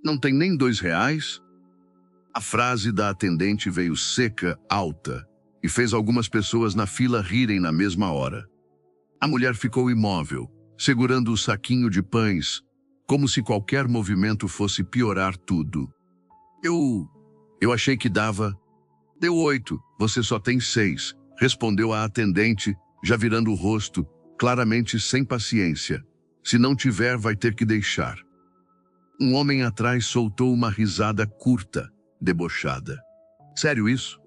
Não tem nem R$ 2? A frase da atendente veio seca, alta, e fez algumas pessoas na fila rirem na mesma hora. A mulher ficou imóvel, segurando o saquinho de pães, como se qualquer movimento fosse piorar tudo. Eu achei que dava. Deu 8, você só tem 6, respondeu a atendente, já virando o rosto, claramente sem paciência. Se não tiver, vai ter que deixar. Um homem atrás soltou uma risada curta, debochada. Sério isso?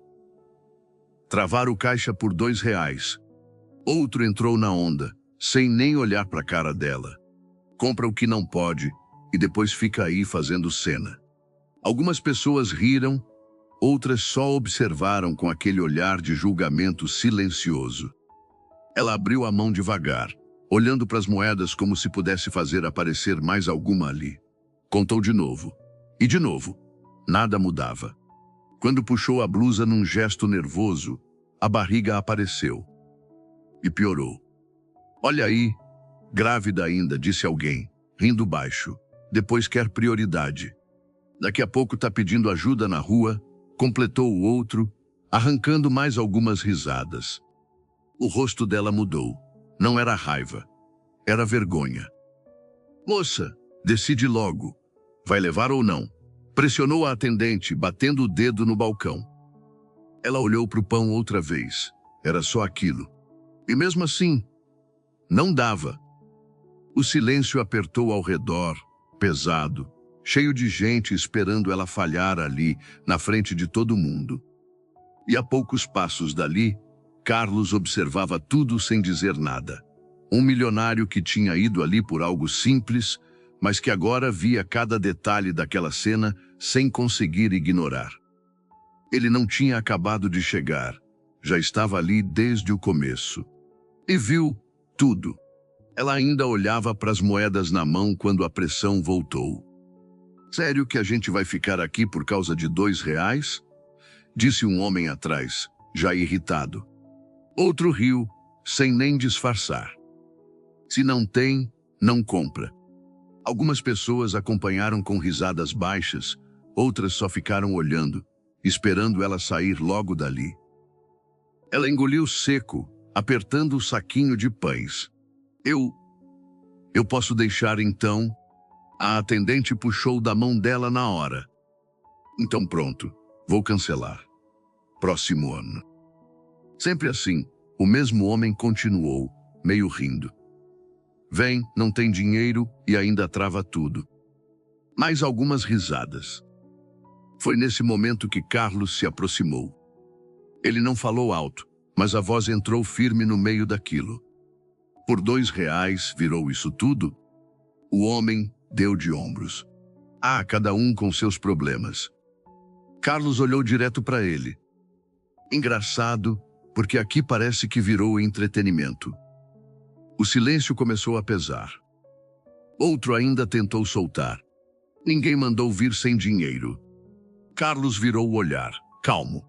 Travar o caixa por R$ 2. Outro entrou na onda, sem nem olhar para a cara dela. Compra o que não pode e depois fica aí fazendo cena. Algumas pessoas riram, outras só observaram com aquele olhar de julgamento silencioso. Ela abriu a mão devagar, olhando para as moedas como se pudesse fazer aparecer mais alguma ali. Contou de novo. E de novo. Nada mudava. Quando puxou a blusa num gesto nervoso, a barriga apareceu. E piorou. Olha aí, grávida ainda, disse alguém, rindo baixo. Depois quer prioridade. Daqui a pouco tá pedindo ajuda na rua, completou o outro, arrancando mais algumas risadas. O rosto dela mudou. Não era raiva, era vergonha. Moça, decide logo. Vai levar ou não? Pressionou a atendente, batendo o dedo no balcão. Ela olhou para o pão outra vez. Era só aquilo. E mesmo assim, não dava. O silêncio apertou ao redor, pesado, cheio de gente esperando ela falhar ali, na frente de todo mundo. E a poucos passos dali, Carlos observava tudo sem dizer nada. Um milionário que tinha ido ali por algo simples, mas que agora via cada detalhe daquela cena sem conseguir ignorar. Ele não tinha acabado de chegar, já estava ali desde o começo. E viu tudo. Ela ainda olhava para as moedas na mão quando a pressão voltou. Sério que a gente vai ficar aqui por causa de R$ 2? Disse um homem atrás, já irritado. Outro riu, sem nem disfarçar. Se não tem, não compra. Algumas pessoas acompanharam com risadas baixas, outras só ficaram olhando, esperando ela sair logo dali. Ela engoliu seco, apertando o saquinho de pães. Eu posso deixar então? A atendente puxou da mão dela na hora. Então pronto, vou cancelar. Próximo ano. Sempre assim, o mesmo homem continuou, meio rindo. Vem, não tem dinheiro e ainda trava tudo. Mais algumas risadas. Foi nesse momento que Carlos se aproximou. Ele não falou alto, mas a voz entrou firme no meio daquilo. Por R$ 2 virou isso tudo? O homem deu de ombros. Cada um com seus problemas. Carlos olhou direto para ele. Engraçado, porque aqui parece que virou entretenimento. O silêncio começou a pesar. Outro ainda tentou soltar. Ninguém mandou vir sem dinheiro. Carlos virou o olhar, calmo.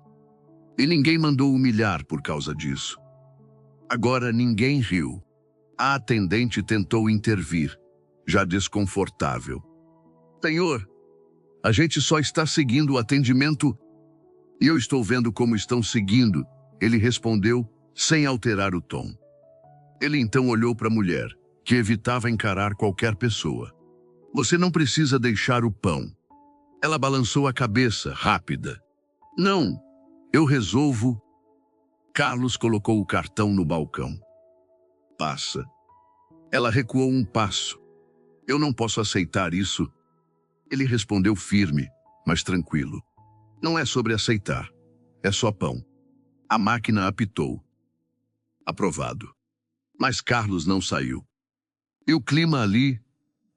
E ninguém mandou humilhar por causa disso. Agora ninguém riu. A atendente tentou intervir, já desconfortável. Senhor, a gente só está seguindo o atendimento e eu estou vendo como estão seguindo, ele respondeu, sem alterar o tom. Ele então olhou para a mulher, que evitava encarar qualquer pessoa. Você não precisa deixar o pão. Ela balançou a cabeça, rápida. Não, eu resolvo. Carlos colocou o cartão no balcão. Passa. Ela recuou um passo. Eu não posso aceitar isso. Ele respondeu firme, mas tranquilo. Não é sobre aceitar. É só pão. A máquina apitou. Aprovado. Mas Carlos não saiu. E o clima ali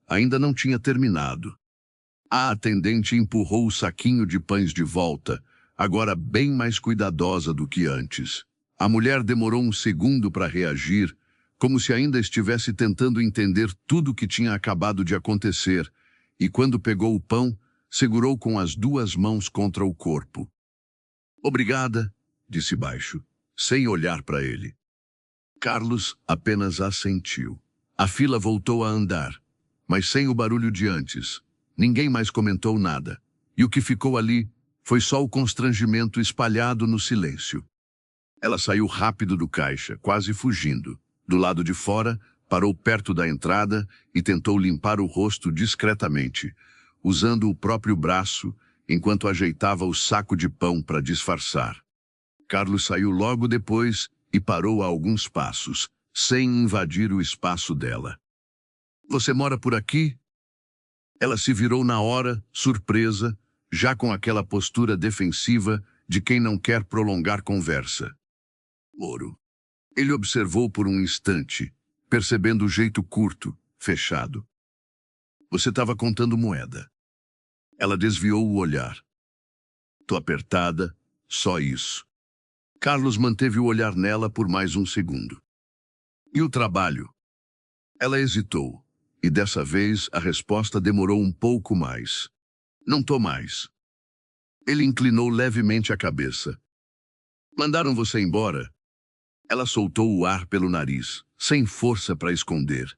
ainda não tinha terminado. A atendente empurrou o saquinho de pães de volta, agora bem mais cuidadosa do que antes. A mulher demorou um segundo para reagir, como se ainda estivesse tentando entender tudo o que tinha acabado de acontecer, e quando pegou o pão, segurou com as 2 mãos contra o corpo. Obrigada, disse baixo, sem olhar para ele. Carlos apenas assentiu. A fila voltou a andar, mas sem o barulho de antes. Ninguém mais comentou nada, e o que ficou ali foi só o constrangimento espalhado no silêncio. Ela saiu rápido do caixa, quase fugindo. Do lado de fora, parou perto da entrada e tentou limpar o rosto discretamente, usando o próprio braço enquanto ajeitava o saco de pão para disfarçar. Carlos saiu logo depois e parou a alguns passos, sem invadir o espaço dela. "Você mora por aqui?" Ela se virou na hora, surpresa, já com aquela postura defensiva de quem não quer prolongar conversa. "Moro." Ele observou por um instante, percebendo o jeito curto, fechado. "Você estava contando moeda." Ela desviou o olhar. "Tô apertada, só isso." Carlos manteve o olhar nela por mais um segundo. "E o trabalho?" Ela hesitou, e dessa vez a resposta demorou um pouco mais. "Não tô mais." Ele inclinou levemente a cabeça. "Mandaram você embora?" Ela soltou o ar pelo nariz, sem força para esconder.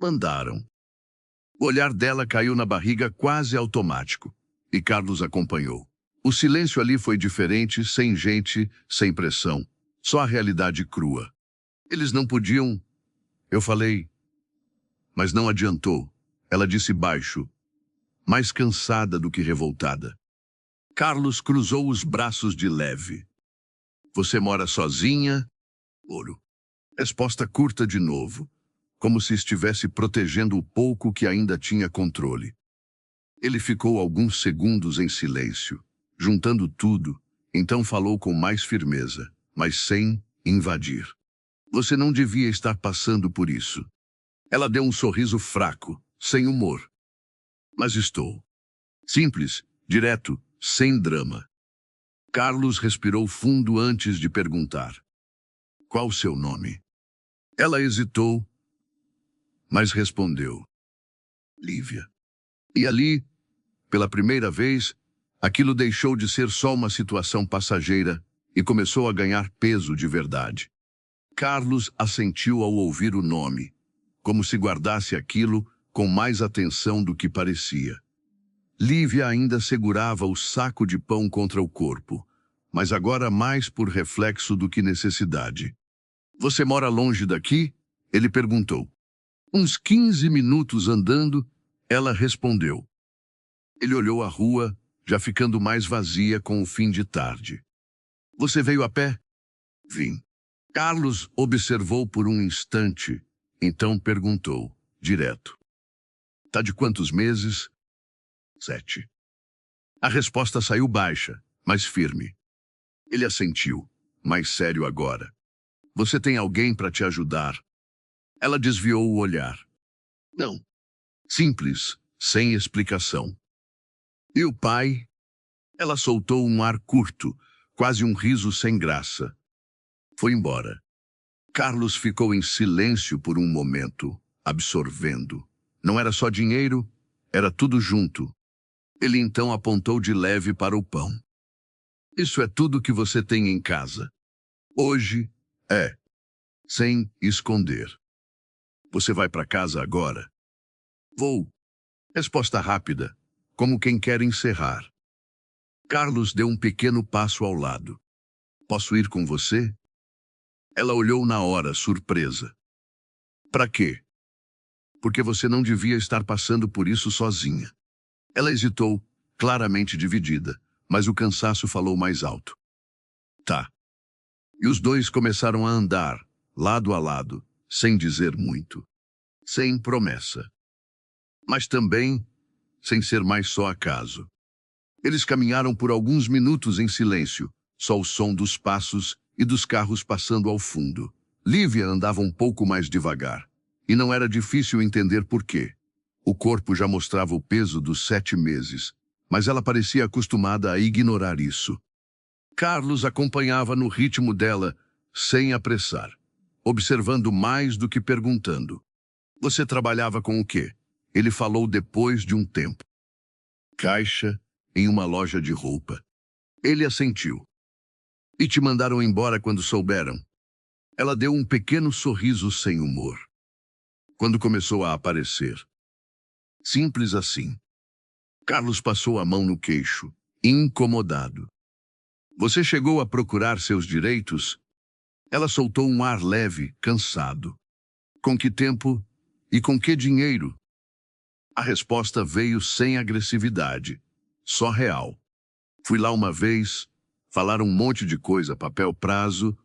"Mandaram." O olhar dela caiu na barriga quase automático, e Carlos acompanhou. O silêncio ali foi diferente, sem gente, sem pressão. Só a realidade crua. "Eles não podiam..." Eu falei, mas não adiantou. Ela disse baixo, mais cansada do que revoltada. Carlos cruzou os braços de leve. "Você mora sozinha?" Ouro. Resposta curta de novo, como se estivesse protegendo o pouco que ainda tinha controle. Ele ficou alguns segundos em silêncio, juntando tudo, então falou com mais firmeza, mas sem invadir. "Você não devia estar passando por isso." Ela deu um sorriso fraco, sem humor. "Mas estou." Simples, direto, sem drama. Carlos respirou fundo antes de perguntar. "Qual o seu nome?" Ela hesitou, mas respondeu. "Lívia." E ali, pela primeira vez, aquilo deixou de ser só uma situação passageira e começou a ganhar peso de verdade. Carlos assentiu ao ouvir o nome, como se guardasse aquilo com mais atenção do que parecia. Lívia ainda segurava o saco de pão contra o corpo, mas agora mais por reflexo do que necessidade. "Você mora longe daqui?" Ele perguntou. "Uns 15 minutos andando," ela respondeu. Ele olhou a rua, já ficando mais vazia com o fim de tarde. "Você veio a pé?" "Vim." Carlos observou por um instante, então perguntou, direto. "Tá de quantos meses?" 7. A resposta saiu baixa, mas firme. Ele assentiu, mais sério agora. "Você tem alguém para te ajudar?" Ela desviou o olhar. "Não." Simples, sem explicação. "E o pai?" Ela soltou um ar curto, quase um riso sem graça. Foi embora. Carlos ficou em silêncio por um momento, absorvendo. Não era só dinheiro, era tudo junto. Ele então apontou de leve para o pão. "Isso é tudo que você tem em casa." "Hoje, é." Sem esconder. "Você vai para casa agora?" "Vou." Resposta rápida, como quem quer encerrar. Carlos deu um pequeno passo ao lado. "Posso ir com você?" Ela olhou na hora, surpresa. "Para quê?" "Porque você não devia estar passando por isso sozinha." Ela hesitou, claramente dividida, mas o cansaço falou mais alto. "Tá." E os dois começaram a andar, lado a lado, sem dizer muito. Sem promessa. Mas também sem ser mais só acaso. Eles caminharam por alguns minutos em silêncio, só o som dos passos e dos carros passando ao fundo. Lívia andava um pouco mais devagar, e não era difícil entender por quê. O corpo já mostrava o peso dos 7 meses, mas ela parecia acostumada a ignorar isso. Carlos acompanhava no ritmo dela, sem apressar, observando mais do que perguntando. "Você trabalhava com o quê?" Ele falou depois de um tempo. "Caixa, em uma loja de roupa." Ele assentiu. "E te mandaram embora quando souberam?" Ela deu um pequeno sorriso sem humor. "Quando começou a aparecer." Simples assim. Carlos passou a mão no queixo, incomodado. Você chegou a procurar seus direitos? Ela soltou um ar leve, cansado. Com que tempo e com que dinheiro? A resposta veio sem agressividade, só real. Fui lá uma vez, falaram um monte de coisa, papel prazo,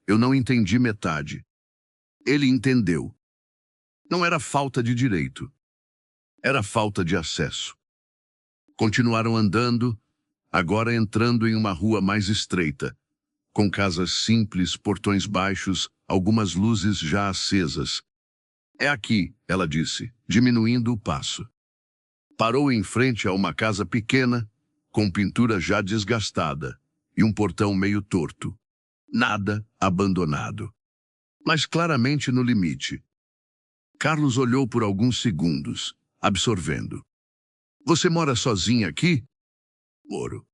eu não entendi metade. Ele entendeu. Não era falta de direito, era falta de acesso. Continuaram andando, agora entrando em uma rua mais estreita, com casas simples, portões baixos, algumas luzes já acesas. É aqui, ela disse, diminuindo o passo. Parou em frente a uma casa pequena, com pintura já desgastada, e um portão meio torto. Nada abandonado, mas claramente no limite. Carlos olhou por alguns segundos, absorvendo. Você mora sozinha aqui? Moro.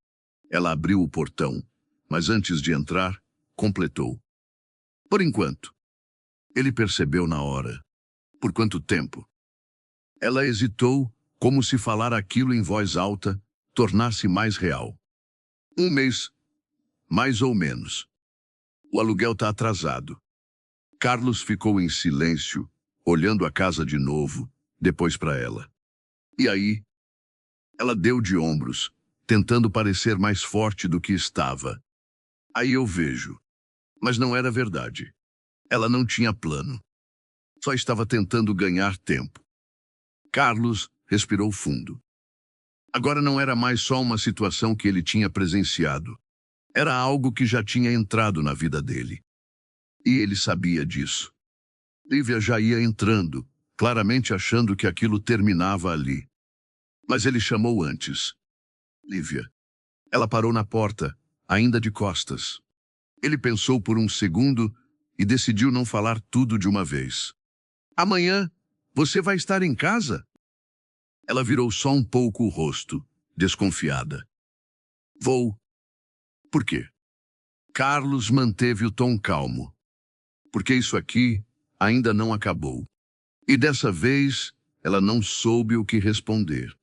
Ela abriu o portão, mas antes de entrar, completou. Por enquanto. Ele percebeu na hora. Por quanto tempo? Ela hesitou, como se falar aquilo em voz alta tornasse mais real. Um mês, mais ou menos. O aluguel está atrasado. Carlos ficou em silêncio, olhando a casa de novo, depois para ela. E aí? Ela deu de ombros, tentando parecer mais forte do que estava. Aí eu vejo. Mas não era verdade. Ela não tinha plano. Só estava tentando ganhar tempo. Carlos respirou fundo. Agora não era mais só uma situação que ele tinha presenciado. Era algo que já tinha entrado na vida dele. E ele sabia disso. Lívia já ia entrando, claramente achando que aquilo terminava ali. Mas ele chamou antes. Lívia. Ela parou na porta, ainda de costas. Ele pensou por um segundo e decidiu não falar tudo de uma vez. Amanhã, você vai estar em casa? Ela virou só um pouco o rosto, desconfiada. Vou. Por quê? Carlos manteve o tom calmo. Porque isso aqui ainda não acabou. E dessa vez, ela não soube o que responder.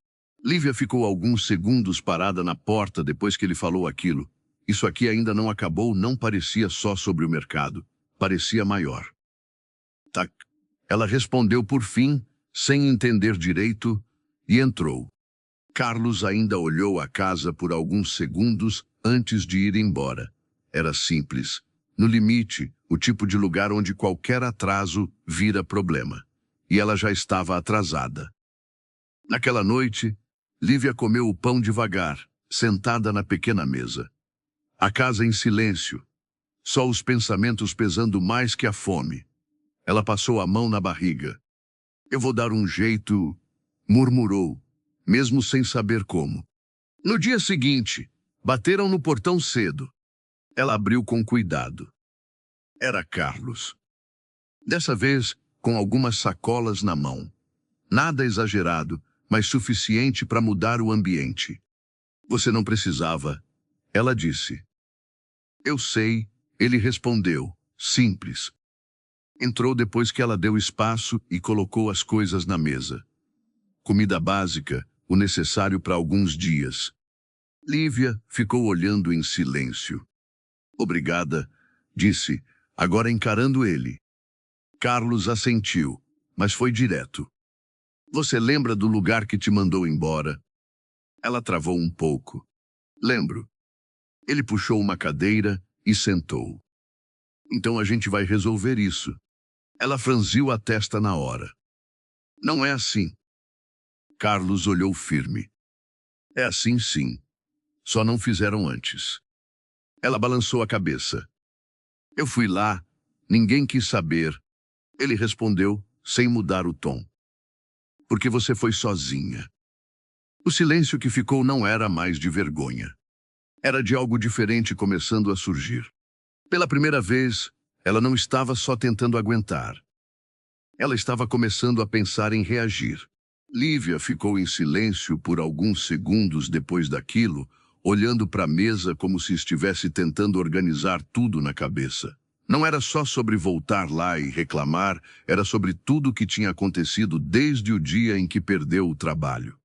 Lívia ficou alguns segundos parada na porta depois que ele falou aquilo. Isso aqui ainda não acabou, não parecia só sobre o mercado. Parecia maior. Tac. Ela respondeu por fim, sem entender direito, e entrou. Carlos ainda olhou a casa por alguns segundos antes de ir embora. Era simples. No limite, o tipo de lugar onde qualquer atraso vira problema. E ela já estava atrasada. Naquela noite, Lívia comeu o pão devagar, sentada na pequena mesa. A casa em silêncio, só os pensamentos pesando mais que a fome. Ela passou a mão na barriga. Eu vou dar um jeito, murmurou, mesmo sem saber como. No dia seguinte, bateram no portão cedo. Ela abriu com cuidado. Era Carlos. Dessa vez, com algumas sacolas na mão. Nada exagerado, mas suficiente para mudar o ambiente. Você não precisava, ela disse. Eu sei, ele respondeu, simples. Entrou depois que ela deu espaço e colocou as coisas na mesa. Comida básica, o necessário para alguns dias. Lívia ficou olhando em silêncio. Obrigada, disse, agora encarando ele. Carlos assentiu, mas foi direto. Você lembra do lugar que te mandou embora? Ela travou um pouco. Lembro. Ele puxou uma cadeira e sentou. Então a gente vai resolver isso. Ela franziu a testa na hora. Não é assim. Carlos olhou firme. É assim sim. Só não fizeram antes. Ela balançou a cabeça. Eu fui lá, ninguém quis saber. Ele respondeu, sem mudar o tom. Porque você foi sozinha. O silêncio que ficou não era mais de vergonha. Era de algo diferente começando a surgir. Pela primeira vez, ela não estava só tentando aguentar. Ela estava começando a pensar em reagir. Lívia ficou em silêncio por alguns segundos depois daquilo, olhando para a mesa como se estivesse tentando organizar tudo na cabeça. Não era só sobre voltar lá e reclamar, era sobre tudo o que tinha acontecido desde o dia em que perdeu o trabalho.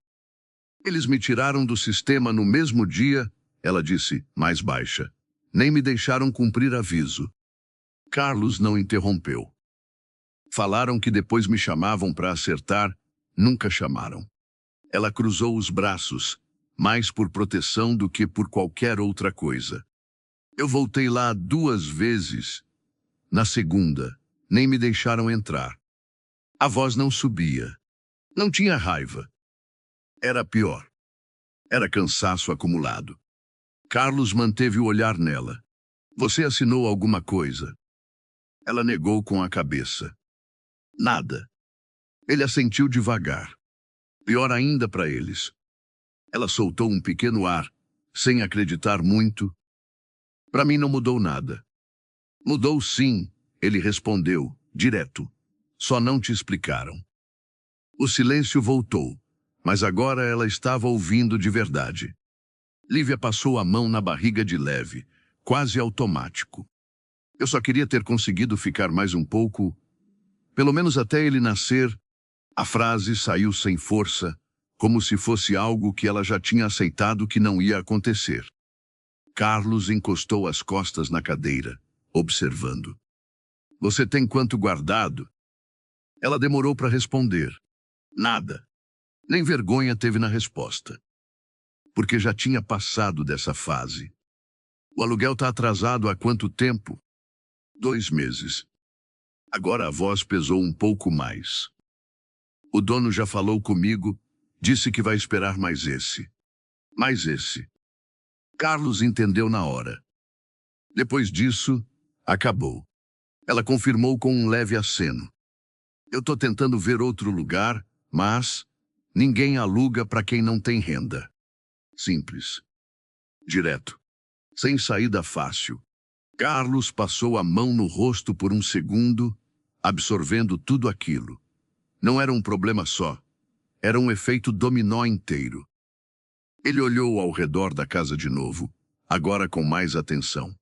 Eles me tiraram do sistema no mesmo dia, ela disse, mais baixa. Nem me deixaram cumprir aviso. Carlos não interrompeu. Falaram que depois me chamavam para acertar, nunca chamaram. Ela cruzou os braços, mais por proteção do que por qualquer outra coisa. Eu voltei lá 2 vezes. Na segunda, nem me deixaram entrar. A voz não subia. Não tinha raiva. Era pior. Era cansaço acumulado. Carlos manteve o olhar nela. Você assinou alguma coisa? Ela negou com a cabeça. Nada. Ele assentiu devagar. Pior ainda para eles. Ela soltou um pequeno ar, sem acreditar muito. Para mim não mudou nada. Mudou sim, ele respondeu, direto. Só não te explicaram. O silêncio voltou, mas agora ela estava ouvindo de verdade. Lívia passou a mão na barriga de leve, quase automático. Eu só queria ter conseguido ficar mais um pouco, pelo menos até ele nascer. A frase saiu sem força, como se fosse algo que ela já tinha aceitado que não ia acontecer. Carlos encostou as costas na cadeira, observando. Você tem quanto guardado? Ela demorou para responder. Nada. Nem vergonha teve na resposta. Porque já tinha passado dessa fase. O aluguel está atrasado há quanto tempo? 2 meses. Agora a voz pesou um pouco mais. O dono já falou comigo, disse que vai esperar mais esse. Mais esse. Carlos entendeu na hora. Depois disso, acabou. Ela confirmou com um leve aceno. Eu tô tentando ver outro lugar, mas ninguém aluga para quem não tem renda. Simples. Direto. Sem saída fácil. Carlos passou a mão no rosto por um segundo, absorvendo tudo aquilo. Não era um problema só. Era um efeito dominó inteiro. Ele olhou ao redor da casa de novo, agora com mais atenção.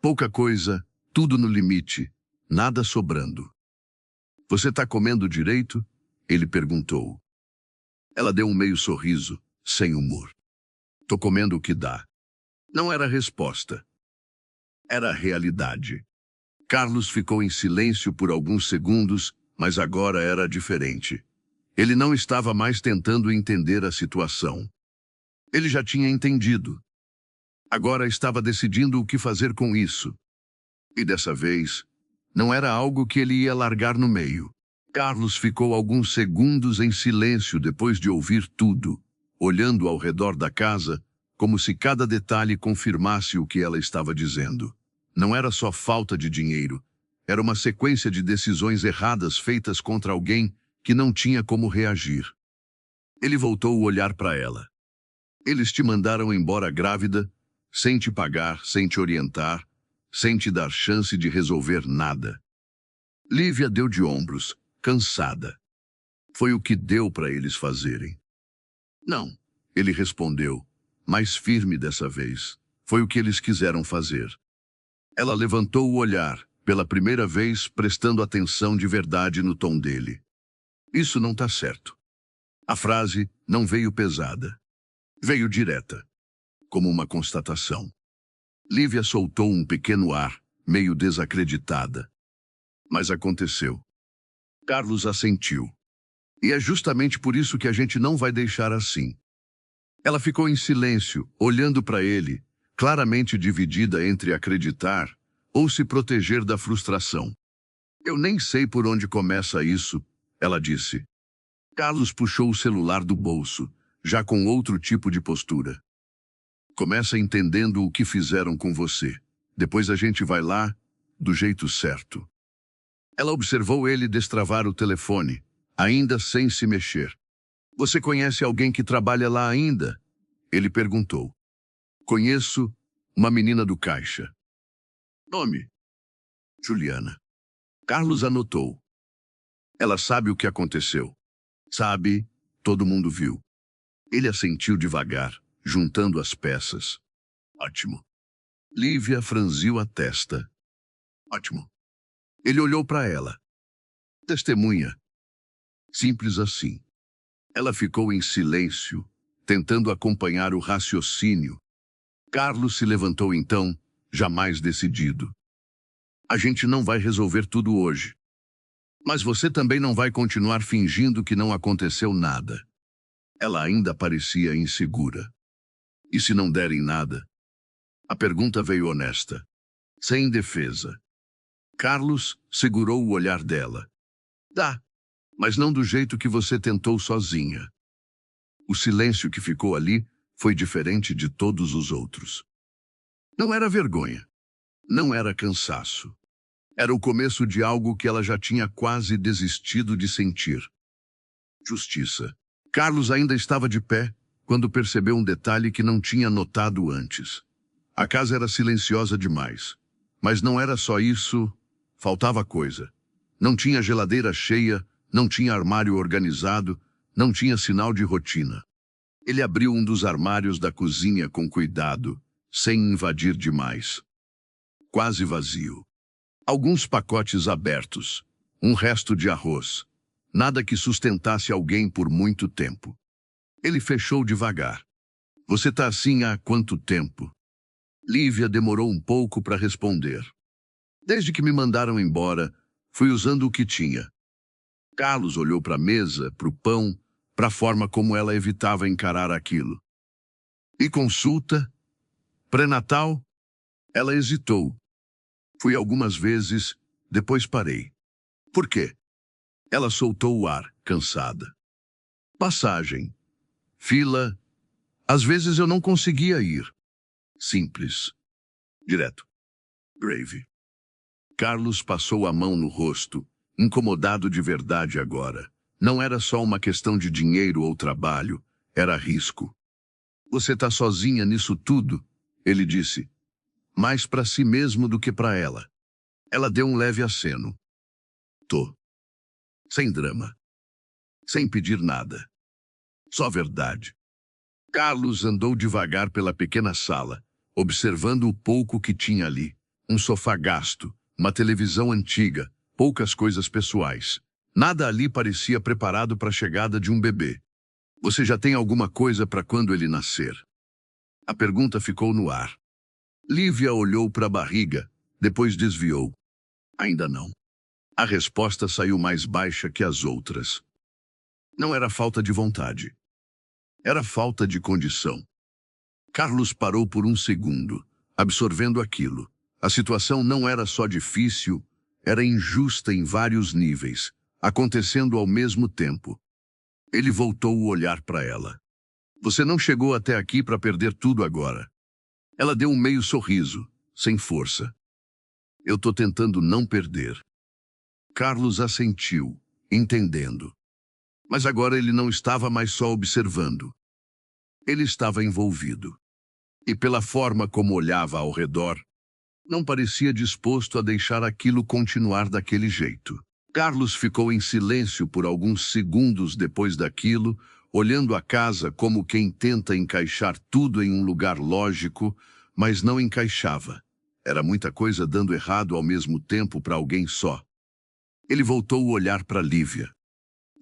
Pouca coisa, tudo no limite, nada sobrando. Você está comendo direito? Ele perguntou. Ela deu um meio sorriso, sem humor. Tô comendo o que dá. Não era resposta. Era a realidade. Carlos ficou em silêncio por alguns segundos, mas agora era diferente. Ele não estava mais tentando entender a situação. Ele já tinha entendido. Agora estava decidindo o que fazer com isso. E dessa vez, não era algo que ele ia largar no meio. Carlos ficou alguns segundos em silêncio depois de ouvir tudo, olhando ao redor da casa, como se cada detalhe confirmasse o que ela estava dizendo. Não era só falta de dinheiro, era uma sequência de decisões erradas feitas contra alguém que não tinha como reagir. Ele voltou o olhar para ela. Eles te mandaram embora grávida, sem te pagar, sem te orientar, sem te dar chance de resolver nada. Lívia deu de ombros, cansada. Foi o que deu para eles fazerem. Não, ele respondeu, mais firme dessa vez. Foi o que eles quiseram fazer. Ela levantou o olhar, pela primeira vez prestando atenção de verdade no tom dele. Isso não está certo. A frase não veio pesada. Veio direta, como uma constatação. Lívia soltou um pequeno ar, meio desacreditada. Mas aconteceu. Carlos assentiu. E é justamente por isso que a gente não vai deixar assim. Ela ficou em silêncio, olhando para ele, claramente dividida entre acreditar ou se proteger da frustração. Eu nem sei por onde começa isso, ela disse. Carlos puxou o celular do bolso, já com outro tipo de postura. Começa entendendo o que fizeram com você. Depois a gente vai lá, do jeito certo. Ela observou ele destravar o telefone, ainda sem se mexer. Você conhece alguém que trabalha lá ainda? Ele perguntou. Conheço uma menina do caixa. Nome? Juliana. Carlos anotou. Ela sabe o que aconteceu. Sabe, todo mundo viu. Ele assentiu devagar, juntando as peças. Ótimo. Lívia franziu a testa. Ótimo. Ele olhou para ela. Testemunha. Simples assim. Ela ficou em silêncio, tentando acompanhar o raciocínio. Carlos se levantou então, já mais decidido. A gente não vai resolver tudo hoje. Mas você também não vai continuar fingindo que não aconteceu nada. Ela ainda parecia insegura. E se não der em nada? A pergunta veio honesta, sem defesa. Carlos segurou o olhar dela. Dá, mas não do jeito que você tentou sozinha. O silêncio que ficou ali foi diferente de todos os outros. Não era vergonha. Não era cansaço. Era o começo de algo que ela já tinha quase desistido de sentir. Justiça. Carlos ainda estava de pé quando percebeu um detalhe que não tinha notado antes. A casa era silenciosa demais. Mas não era só isso, faltava coisa. Não tinha geladeira cheia, não tinha armário organizado, não tinha sinal de rotina. Ele abriu um dos armários da cozinha com cuidado, sem invadir demais. Quase vazio. Alguns pacotes abertos, um resto de arroz. Nada que sustentasse alguém por muito tempo. Ele fechou devagar. Você tá assim há quanto tempo? Lívia demorou um pouco para responder. Desde que me mandaram embora, fui usando o que tinha. Carlos olhou para a mesa, para o pão, para a forma como ela evitava encarar aquilo. E consulta? Pré-natal? Ela hesitou. Fui algumas vezes, depois parei. Por quê? Ela soltou o ar, cansada. Passagem. Fila. Às vezes eu não conseguia ir. Simples. Direto. Grave. Carlos passou a mão no rosto, incomodado de verdade agora. Não era só uma questão de dinheiro ou trabalho, era risco. Você tá sozinha nisso tudo? Ele disse. Mais para si mesmo do que para ela. Ela deu um leve aceno. Tô. Sem drama. Sem pedir nada. Só verdade. Carlos andou devagar pela pequena sala, observando o pouco que tinha ali. Um sofá gasto, uma televisão antiga, poucas coisas pessoais. Nada ali parecia preparado para a chegada de um bebê. Você já tem alguma coisa para quando ele nascer? A pergunta ficou no ar. Lívia olhou para a barriga, depois desviou. Ainda não. A resposta saiu mais baixa que as outras. Não era falta de vontade. Era falta de condição. Carlos parou por um segundo, absorvendo aquilo. A situação não era só difícil, era injusta em vários níveis, acontecendo ao mesmo tempo. Ele voltou o olhar para ela. Você não chegou até aqui para perder tudo agora. Ela deu um meio sorriso, sem força. Eu tô tentando não perder. Carlos assentiu, entendendo. Mas agora ele não estava mais só observando. Ele estava envolvido. E pela forma como olhava ao redor, não parecia disposto a deixar aquilo continuar daquele jeito. Carlos ficou em silêncio por alguns segundos depois daquilo, olhando a casa como quem tenta encaixar tudo em um lugar lógico, mas não encaixava. Era muita coisa dando errado ao mesmo tempo para alguém só. Ele voltou o olhar para Lívia.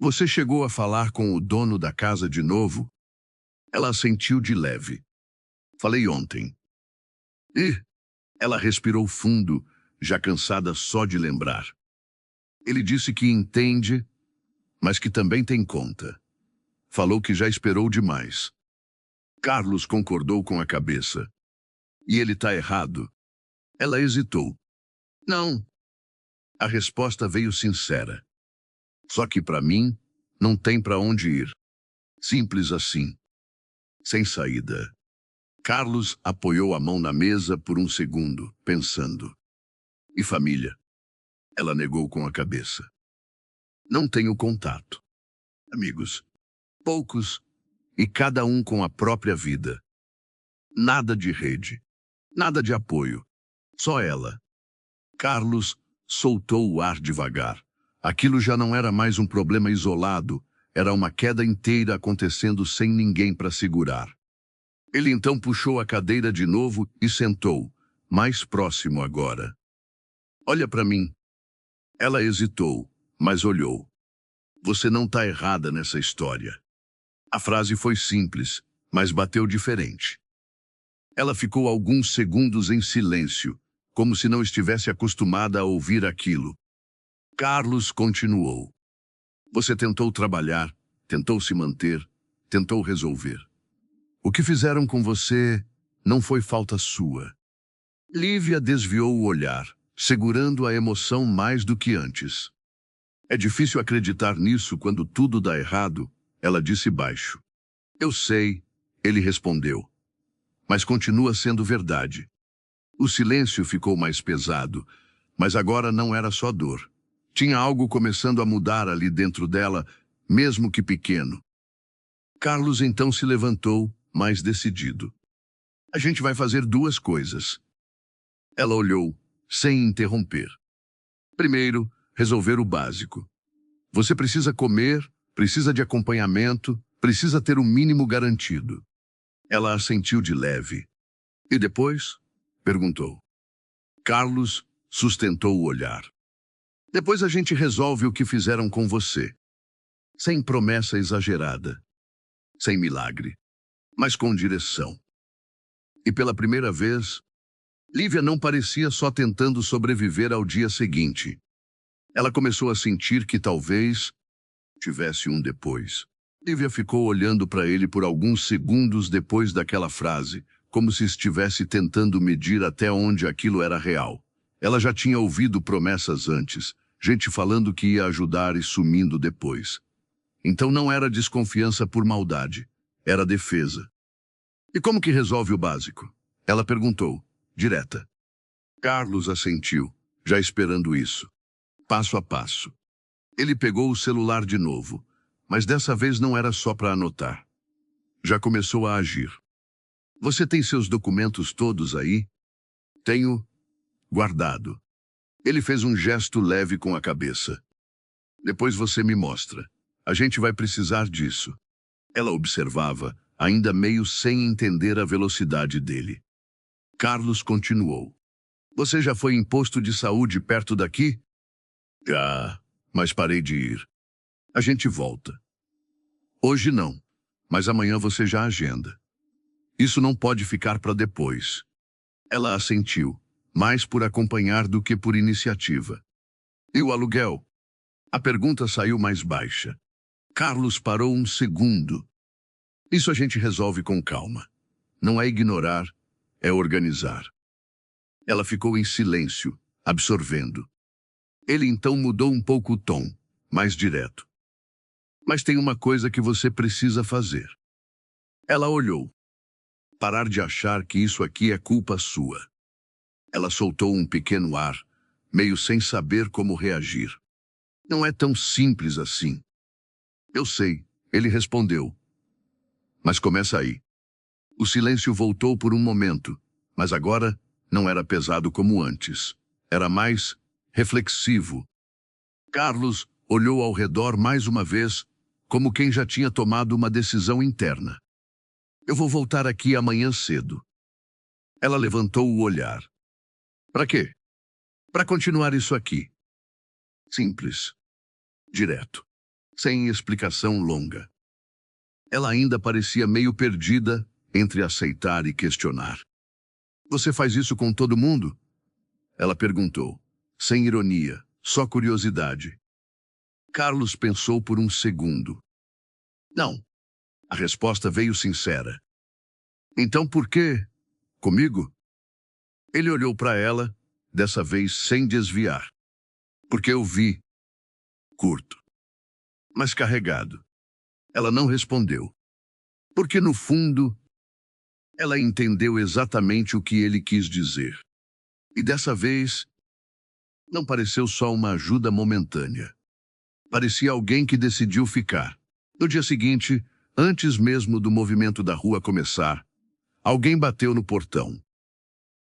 Você chegou a falar com o dono da casa de novo? Ela assentiu de leve. Falei ontem. E ela respirou fundo, já cansada só de lembrar. Ele disse que entende, mas que também tem conta. Falou que já esperou demais. Carlos concordou com a cabeça. E ele tá errado. Ela hesitou. Não. A resposta veio sincera. Só que para mim, não tem para onde ir. Simples assim. Sem saída. Carlos apoiou a mão na mesa por um segundo, pensando. E família? Ela negou com a cabeça. Não tenho contato. Amigos. Poucos, e cada um com a própria vida. Nada de rede. Nada de apoio. Só ela. Carlos soltou o ar devagar. Aquilo já não era mais um problema isolado, era uma queda inteira acontecendo sem ninguém para segurar. Ele então puxou a cadeira de novo e sentou, mais próximo agora. Olha para mim. Ela hesitou, mas olhou. Você não está errada nessa história. A frase foi simples, mas bateu diferente. Ela ficou alguns segundos em silêncio, como se não estivesse acostumada a ouvir aquilo. Carlos continuou. Você tentou trabalhar, tentou se manter, tentou resolver. O que fizeram com você não foi falta sua. Lívia desviou o olhar, segurando a emoção mais do que antes. É difícil acreditar nisso quando tudo dá errado, ela disse baixo. Eu sei, ele respondeu. Mas continua sendo verdade. O silêncio ficou mais pesado, mas agora não era só dor. Tinha algo começando a mudar ali dentro dela, mesmo que pequeno. Carlos então se levantou, mais decidido. A gente vai fazer duas coisas. Ela olhou, sem interromper. Primeiro, resolver o básico. Você precisa comer, precisa de acompanhamento, precisa ter o mínimo garantido. Ela assentiu de leve. E depois? Perguntou. Carlos sustentou o olhar. Depois a gente resolve o que fizeram com você. Sem promessa exagerada. Sem milagre. Mas com direção. E pela primeira vez, Lívia não parecia só tentando sobreviver ao dia seguinte. Ela começou a sentir que talvez tivesse um depois. Lívia ficou olhando para ele por alguns segundos depois daquela frase, como se estivesse tentando medir até onde aquilo era real. Ela já tinha ouvido promessas antes, gente falando que ia ajudar e sumindo depois. Então não era desconfiança por maldade, era defesa. E como que resolve o básico? Ela perguntou, direta. Carlos assentiu, já esperando isso. Passo a passo. Ele pegou o celular de novo, mas dessa vez não era só para anotar. Já começou a agir. Você tem seus documentos todos aí? Tenho. Guardado. Ele fez um gesto leve com a cabeça. Depois você me mostra. A gente vai precisar disso. Ela observava, ainda meio sem entender a velocidade dele. Carlos continuou. Você já foi em posto de saúde perto daqui? Já, mas parei de ir. A gente volta. Hoje não, mas amanhã você já agenda. Isso não pode ficar para depois. Ela assentiu, mais por acompanhar do que por iniciativa. E o aluguel? A pergunta saiu mais baixa. Carlos parou um segundo. Isso a gente resolve com calma. Não é ignorar, é organizar. Ela ficou em silêncio, absorvendo. Ele então mudou um pouco o tom, mais direto. Mas tem uma coisa que você precisa fazer. Ela olhou. Parar de achar que isso aqui é culpa sua. Ela soltou um pequeno ar, meio sem saber como reagir. Não é tão simples assim. Eu sei, ele respondeu. Mas começa aí. O silêncio voltou por um momento, mas agora não era pesado como antes. Era mais reflexivo. Carlos olhou ao redor mais uma vez, como quem já tinha tomado uma decisão interna. Eu vou voltar aqui amanhã cedo. Ela levantou o olhar. Para quê? Para continuar isso aqui. Simples. Direto. Sem explicação longa. Ela ainda parecia meio perdida entre aceitar e questionar. Você faz isso com todo mundo? Ela perguntou, sem ironia, só curiosidade. Carlos pensou por um segundo. Não. A resposta veio sincera. Então por quê? Comigo? Ele olhou para ela, dessa vez sem desviar. Porque eu vi. Curto. Mas carregado. Ela não respondeu. Porque no fundo, ela entendeu exatamente o que ele quis dizer. E dessa vez, não pareceu só uma ajuda momentânea. Parecia alguém que decidiu ficar. No dia seguinte, antes mesmo do movimento da rua começar, alguém bateu no portão.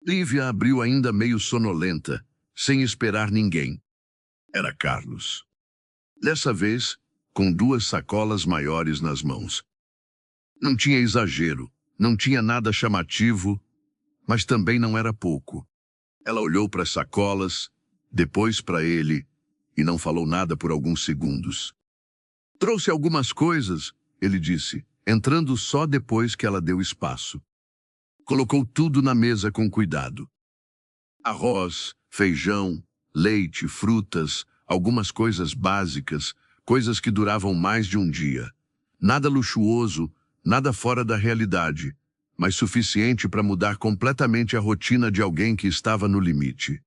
Lívia abriu ainda meio sonolenta, sem esperar ninguém. Era Carlos. Dessa vez, com duas sacolas maiores nas mãos. Não tinha exagero, não tinha nada chamativo, mas também não era pouco. Ela olhou para as sacolas, depois para ele, e não falou nada por alguns segundos. Trouxe algumas coisas, ele disse, entrando só depois que ela deu espaço. Colocou tudo na mesa com cuidado. Arroz, feijão, leite, frutas, algumas coisas básicas, coisas que duravam mais de um dia. Nada luxuoso, nada fora da realidade, mas suficiente para mudar completamente a rotina de alguém que estava no limite.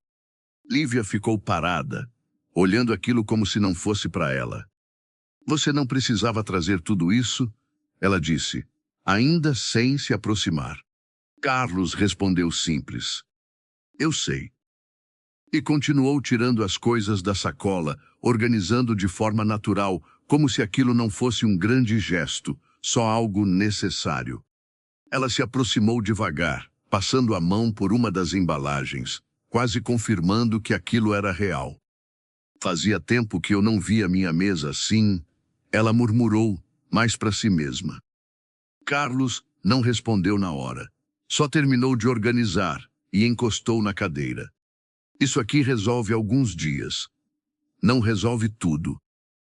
Lívia ficou parada, olhando aquilo como se não fosse para ela. Você não precisava trazer tudo isso? Ela disse, ainda sem se aproximar. Carlos respondeu simples. Eu sei. E continuou tirando as coisas da sacola, organizando de forma natural, como se aquilo não fosse um grande gesto, só algo necessário. Ela se aproximou devagar, passando a mão por uma das embalagens, quase confirmando que aquilo era real. Fazia tempo que eu não via minha mesa assim, ela murmurou, mais para si mesma. Carlos não respondeu na hora. Só terminou de organizar e encostou na cadeira. Isso aqui resolve alguns dias. Não resolve tudo.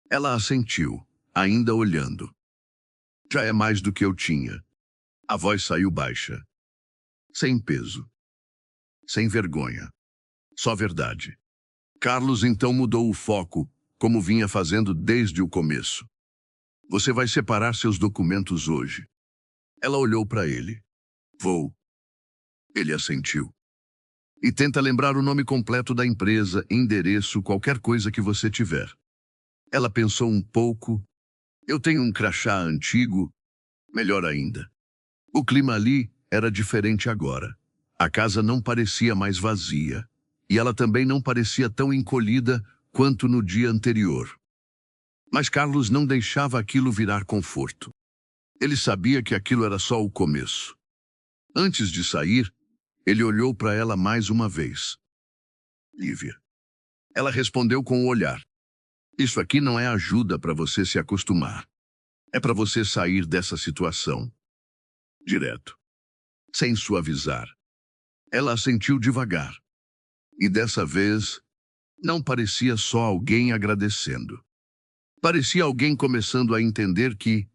Ela assentiu, ainda olhando. Já é mais do que eu tinha. A voz saiu baixa. Sem peso. Sem vergonha. Só verdade. Carlos então mudou o foco, como vinha fazendo desde o começo. Você vai separar seus documentos hoje. Ela olhou para ele. Vou. Ele assentiu. E tenta lembrar o nome completo da empresa, endereço, qualquer coisa que você tiver. Ela pensou um pouco. Eu tenho um crachá antigo. Melhor ainda. O clima ali era diferente agora. A casa não parecia mais vazia. E ela também não parecia tão encolhida quanto no dia anterior. Mas Carlos não deixava aquilo virar conforto. Ele sabia que aquilo era só o começo. Antes de sair, ele olhou para ela mais uma vez. Lívia. Ela respondeu com o olhar. Isso aqui não é ajuda para você se acostumar. É para você sair dessa situação. Direto. Sem suavizar. Ela assentiu devagar. E dessa vez, não parecia só alguém agradecendo. Parecia alguém começando a entender que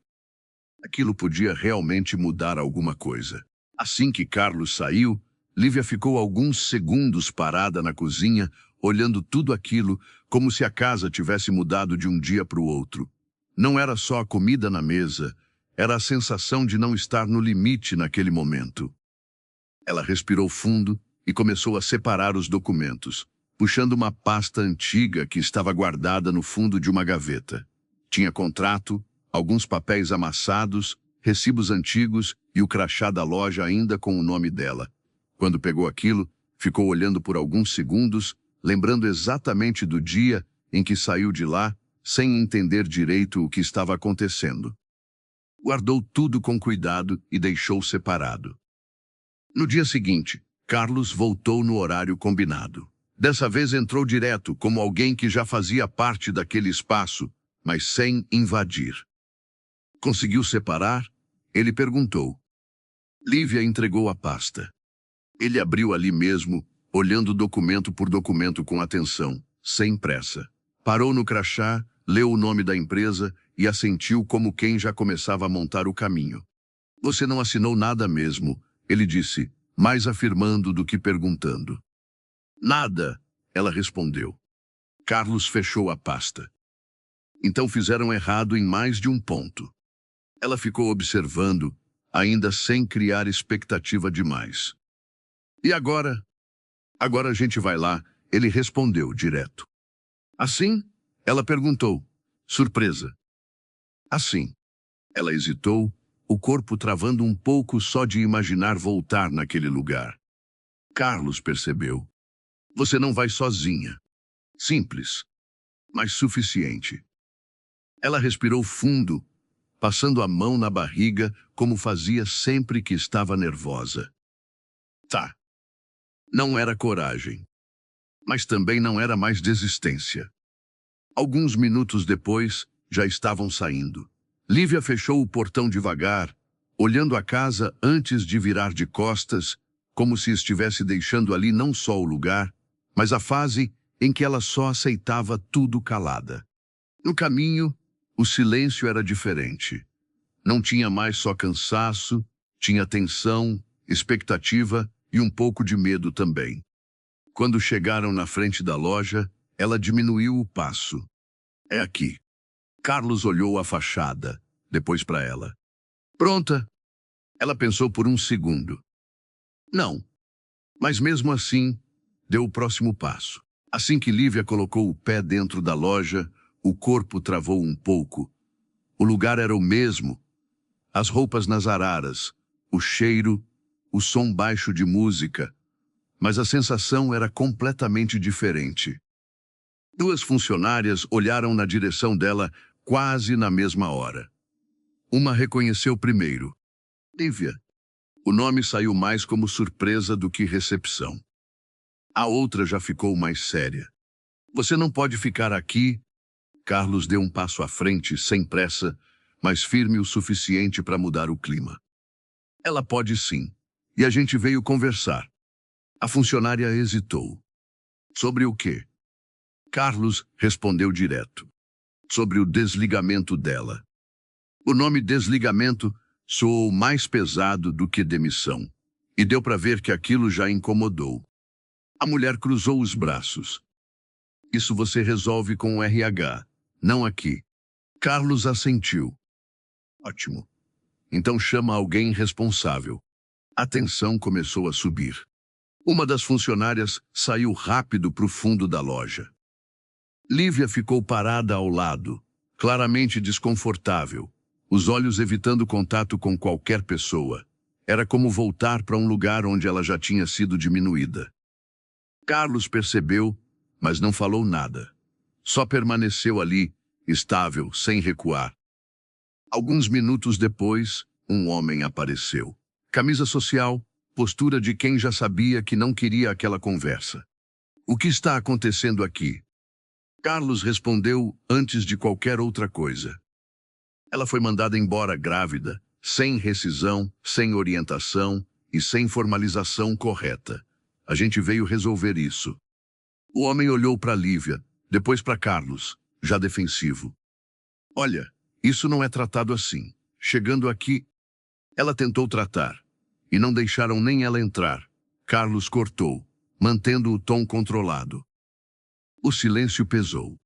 aquilo podia realmente mudar alguma coisa. Assim que Carlos saiu, Lívia ficou alguns segundos parada na cozinha, olhando tudo aquilo como se a casa tivesse mudado de um dia para o outro. Não era só a comida na mesa, era a sensação de não estar no limite naquele momento. Ela respirou fundo e começou a separar os documentos, puxando uma pasta antiga que estava guardada no fundo de uma gaveta. Tinha contrato, alguns papéis amassados, recibos antigos e o crachá da loja ainda com o nome dela. Quando pegou aquilo, ficou olhando por alguns segundos, lembrando exatamente do dia em que saiu de lá, sem entender direito o que estava acontecendo. Guardou tudo com cuidado e deixou separado. No dia seguinte, Carlos voltou no horário combinado. Dessa vez entrou direto, como alguém que já fazia parte daquele espaço, mas sem invadir. Conseguiu separar? Ele perguntou. Lívia entregou a pasta. Ele abriu ali mesmo, olhando documento por documento com atenção, sem pressa. Parou no crachá, leu o nome da empresa e assentiu como quem já começava a montar o caminho. Você não assinou nada mesmo, ele disse, mais afirmando do que perguntando. Nada, ela respondeu. Carlos fechou a pasta. Então fizeram errado em mais de um ponto. Ela ficou observando, ainda sem criar expectativa demais. E agora? Agora a gente vai lá, ele respondeu direto. Assim? Ela perguntou, surpresa. Assim. Ela hesitou, o corpo travando um pouco só de imaginar voltar naquele lugar. Carlos percebeu. Você não vai sozinha. Simples, mas suficiente. Ela respirou fundo, passando a mão na barriga como fazia sempre que estava nervosa. Tá. Não era coragem, mas também não era mais desistência. Alguns minutos depois, já estavam saindo. Lívia fechou o portão devagar, olhando a casa antes de virar de costas, como se estivesse deixando ali não só o lugar, mas a fase em que ela só aceitava tudo calada. No caminho, o silêncio era diferente. Não tinha mais só cansaço, tinha tensão, expectativa e um pouco de medo também. Quando chegaram na frente da loja, ela diminuiu o passo. É aqui. Carlos olhou a fachada, depois para ela. Pronta? Ela pensou por um segundo. Não. Mas mesmo assim, deu o próximo passo. Assim que Lívia colocou o pé dentro da loja, o corpo travou um pouco. O lugar era o mesmo. As roupas nas araras, o cheiro, o som baixo de música. Mas a sensação era completamente diferente. Duas funcionárias olharam na direção dela quase na mesma hora. Uma reconheceu primeiro. Lívia. O nome saiu mais como surpresa do que recepção. A outra já ficou mais séria. Você não pode ficar aqui. Carlos deu um passo à frente, sem pressa, mas firme o suficiente para mudar o clima. Ela pode sim. E a gente veio conversar. A funcionária hesitou. Sobre o quê? Carlos respondeu direto. Sobre o desligamento dela. O nome desligamento soou mais pesado do que demissão, e deu para ver que aquilo já incomodou. A mulher cruzou os braços. Isso você resolve com o RH, não aqui. Carlos assentiu. Ótimo. Então chama alguém responsável. A tensão começou a subir. Uma das funcionárias saiu rápido para o fundo da loja. Lívia ficou parada ao lado, claramente desconfortável, os olhos evitando contato com qualquer pessoa. Era como voltar para um lugar onde ela já tinha sido diminuída. Carlos percebeu, mas não falou nada. Só permaneceu ali, estável, sem recuar. Alguns minutos depois, um homem apareceu. Camisa social, postura de quem já sabia que não queria aquela conversa. O que está acontecendo aqui? Carlos respondeu antes de qualquer outra coisa. Ela foi mandada embora grávida, sem rescisão, sem orientação e sem formalização correta. A gente veio resolver isso. O homem olhou para Lívia, depois para Carlos, já defensivo. Olha, isso não é tratado assim. Chegando aqui, ela tentou tratar, e não deixaram nem ela entrar. Carlos cortou, mantendo o tom controlado. O silêncio pesou.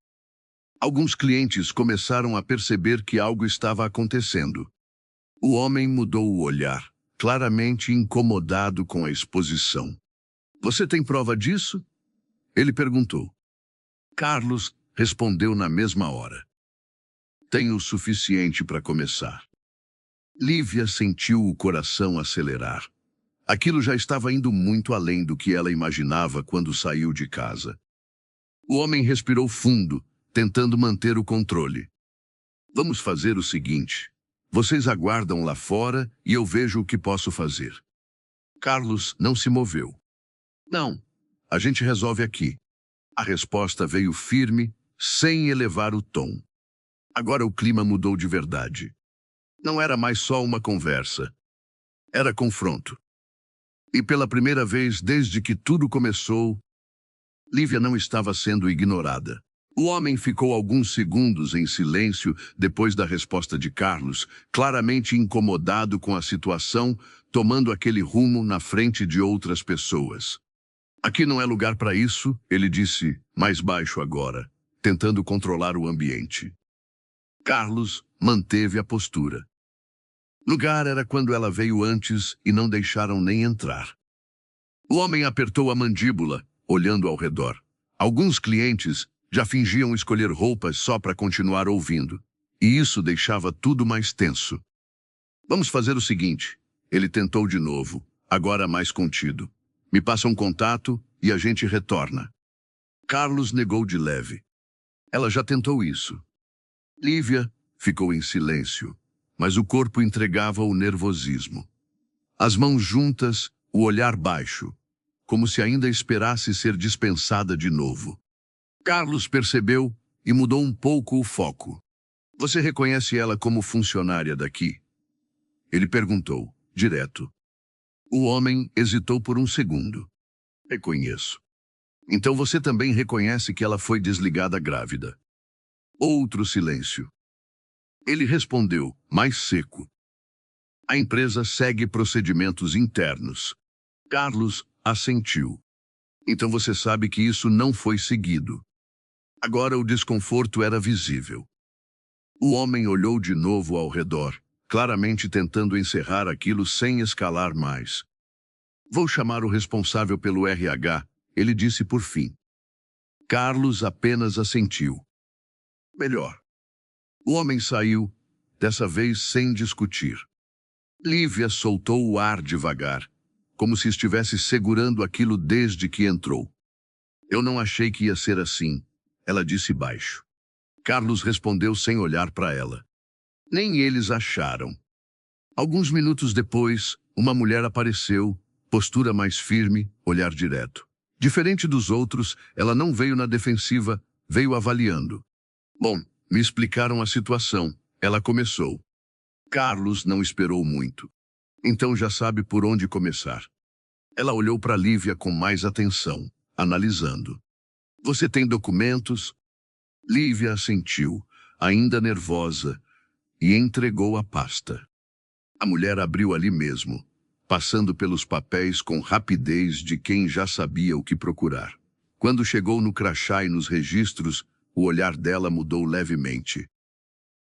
Alguns clientes começaram a perceber que algo estava acontecendo. O homem mudou o olhar, claramente incomodado com a exposição. Você tem prova disso? Ele perguntou. Carlos respondeu na mesma hora. Tenho o suficiente para começar. Lívia sentiu o coração acelerar. Aquilo já estava indo muito além do que ela imaginava quando saiu de casa. O homem respirou fundo, tentando manter o controle. Vamos fazer o seguinte. Vocês aguardam lá fora e eu vejo o que posso fazer. Carlos não se moveu. Não, a gente resolve aqui. A resposta veio firme, sem elevar o tom. Agora o clima mudou de verdade. Não era mais só uma conversa. Era confronto. E pela primeira vez desde que tudo começou, Lívia não estava sendo ignorada. O homem ficou alguns segundos em silêncio depois da resposta de Carlos, claramente incomodado com a situação, tomando aquele rumo na frente de outras pessoas. Aqui não é lugar para isso, ele disse, mais baixo agora, tentando controlar o ambiente. Carlos manteve a postura. Lugar era quando ela veio antes e não deixaram nem entrar. O homem apertou a mandíbula, olhando ao redor. Alguns clientes já fingiam escolher roupas só para continuar ouvindo, e isso deixava tudo mais tenso. Vamos fazer o seguinte, ele tentou de novo, agora mais contido. Me passa um contato e a gente retorna. Carlos negou de leve. Ela já tentou isso. Lívia ficou em silêncio, mas o corpo entregava o nervosismo. As mãos juntas, o olhar baixo, como se ainda esperasse ser dispensada de novo. Carlos percebeu e mudou um pouco o foco. Você reconhece ela como funcionária daqui? Ele perguntou, direto. O homem hesitou por um segundo. Reconheço. Então você também reconhece que ela foi desligada grávida. Outro silêncio. Ele respondeu, mais seco. A empresa segue procedimentos internos. Carlos assentiu. Então você sabe que isso não foi seguido. Agora o desconforto era visível. O homem olhou de novo ao redor, claramente tentando encerrar aquilo sem escalar mais. Vou chamar o responsável pelo RH, ele disse por fim. Carlos apenas assentiu. Melhor. O homem saiu, dessa vez sem discutir. Lívia soltou o ar devagar, como se estivesse segurando aquilo desde que entrou. Eu não achei que ia ser assim, ela disse baixo. Carlos respondeu sem olhar para ela. Nem eles acharam. Alguns minutos depois, uma mulher apareceu, postura mais firme, olhar direto. Diferente dos outros, ela não veio na defensiva, veio avaliando. Bom, me explicaram a situação. Ela começou. Carlos não esperou muito. Então já sabe por onde começar. Ela olhou para Lívia com mais atenção, analisando. Você tem documentos? Lívia assentiu, ainda nervosa, e entregou a pasta. A mulher abriu ali mesmo, passando pelos papéis com rapidez de quem já sabia o que procurar. Quando chegou no crachá e nos registros, o olhar dela mudou levemente.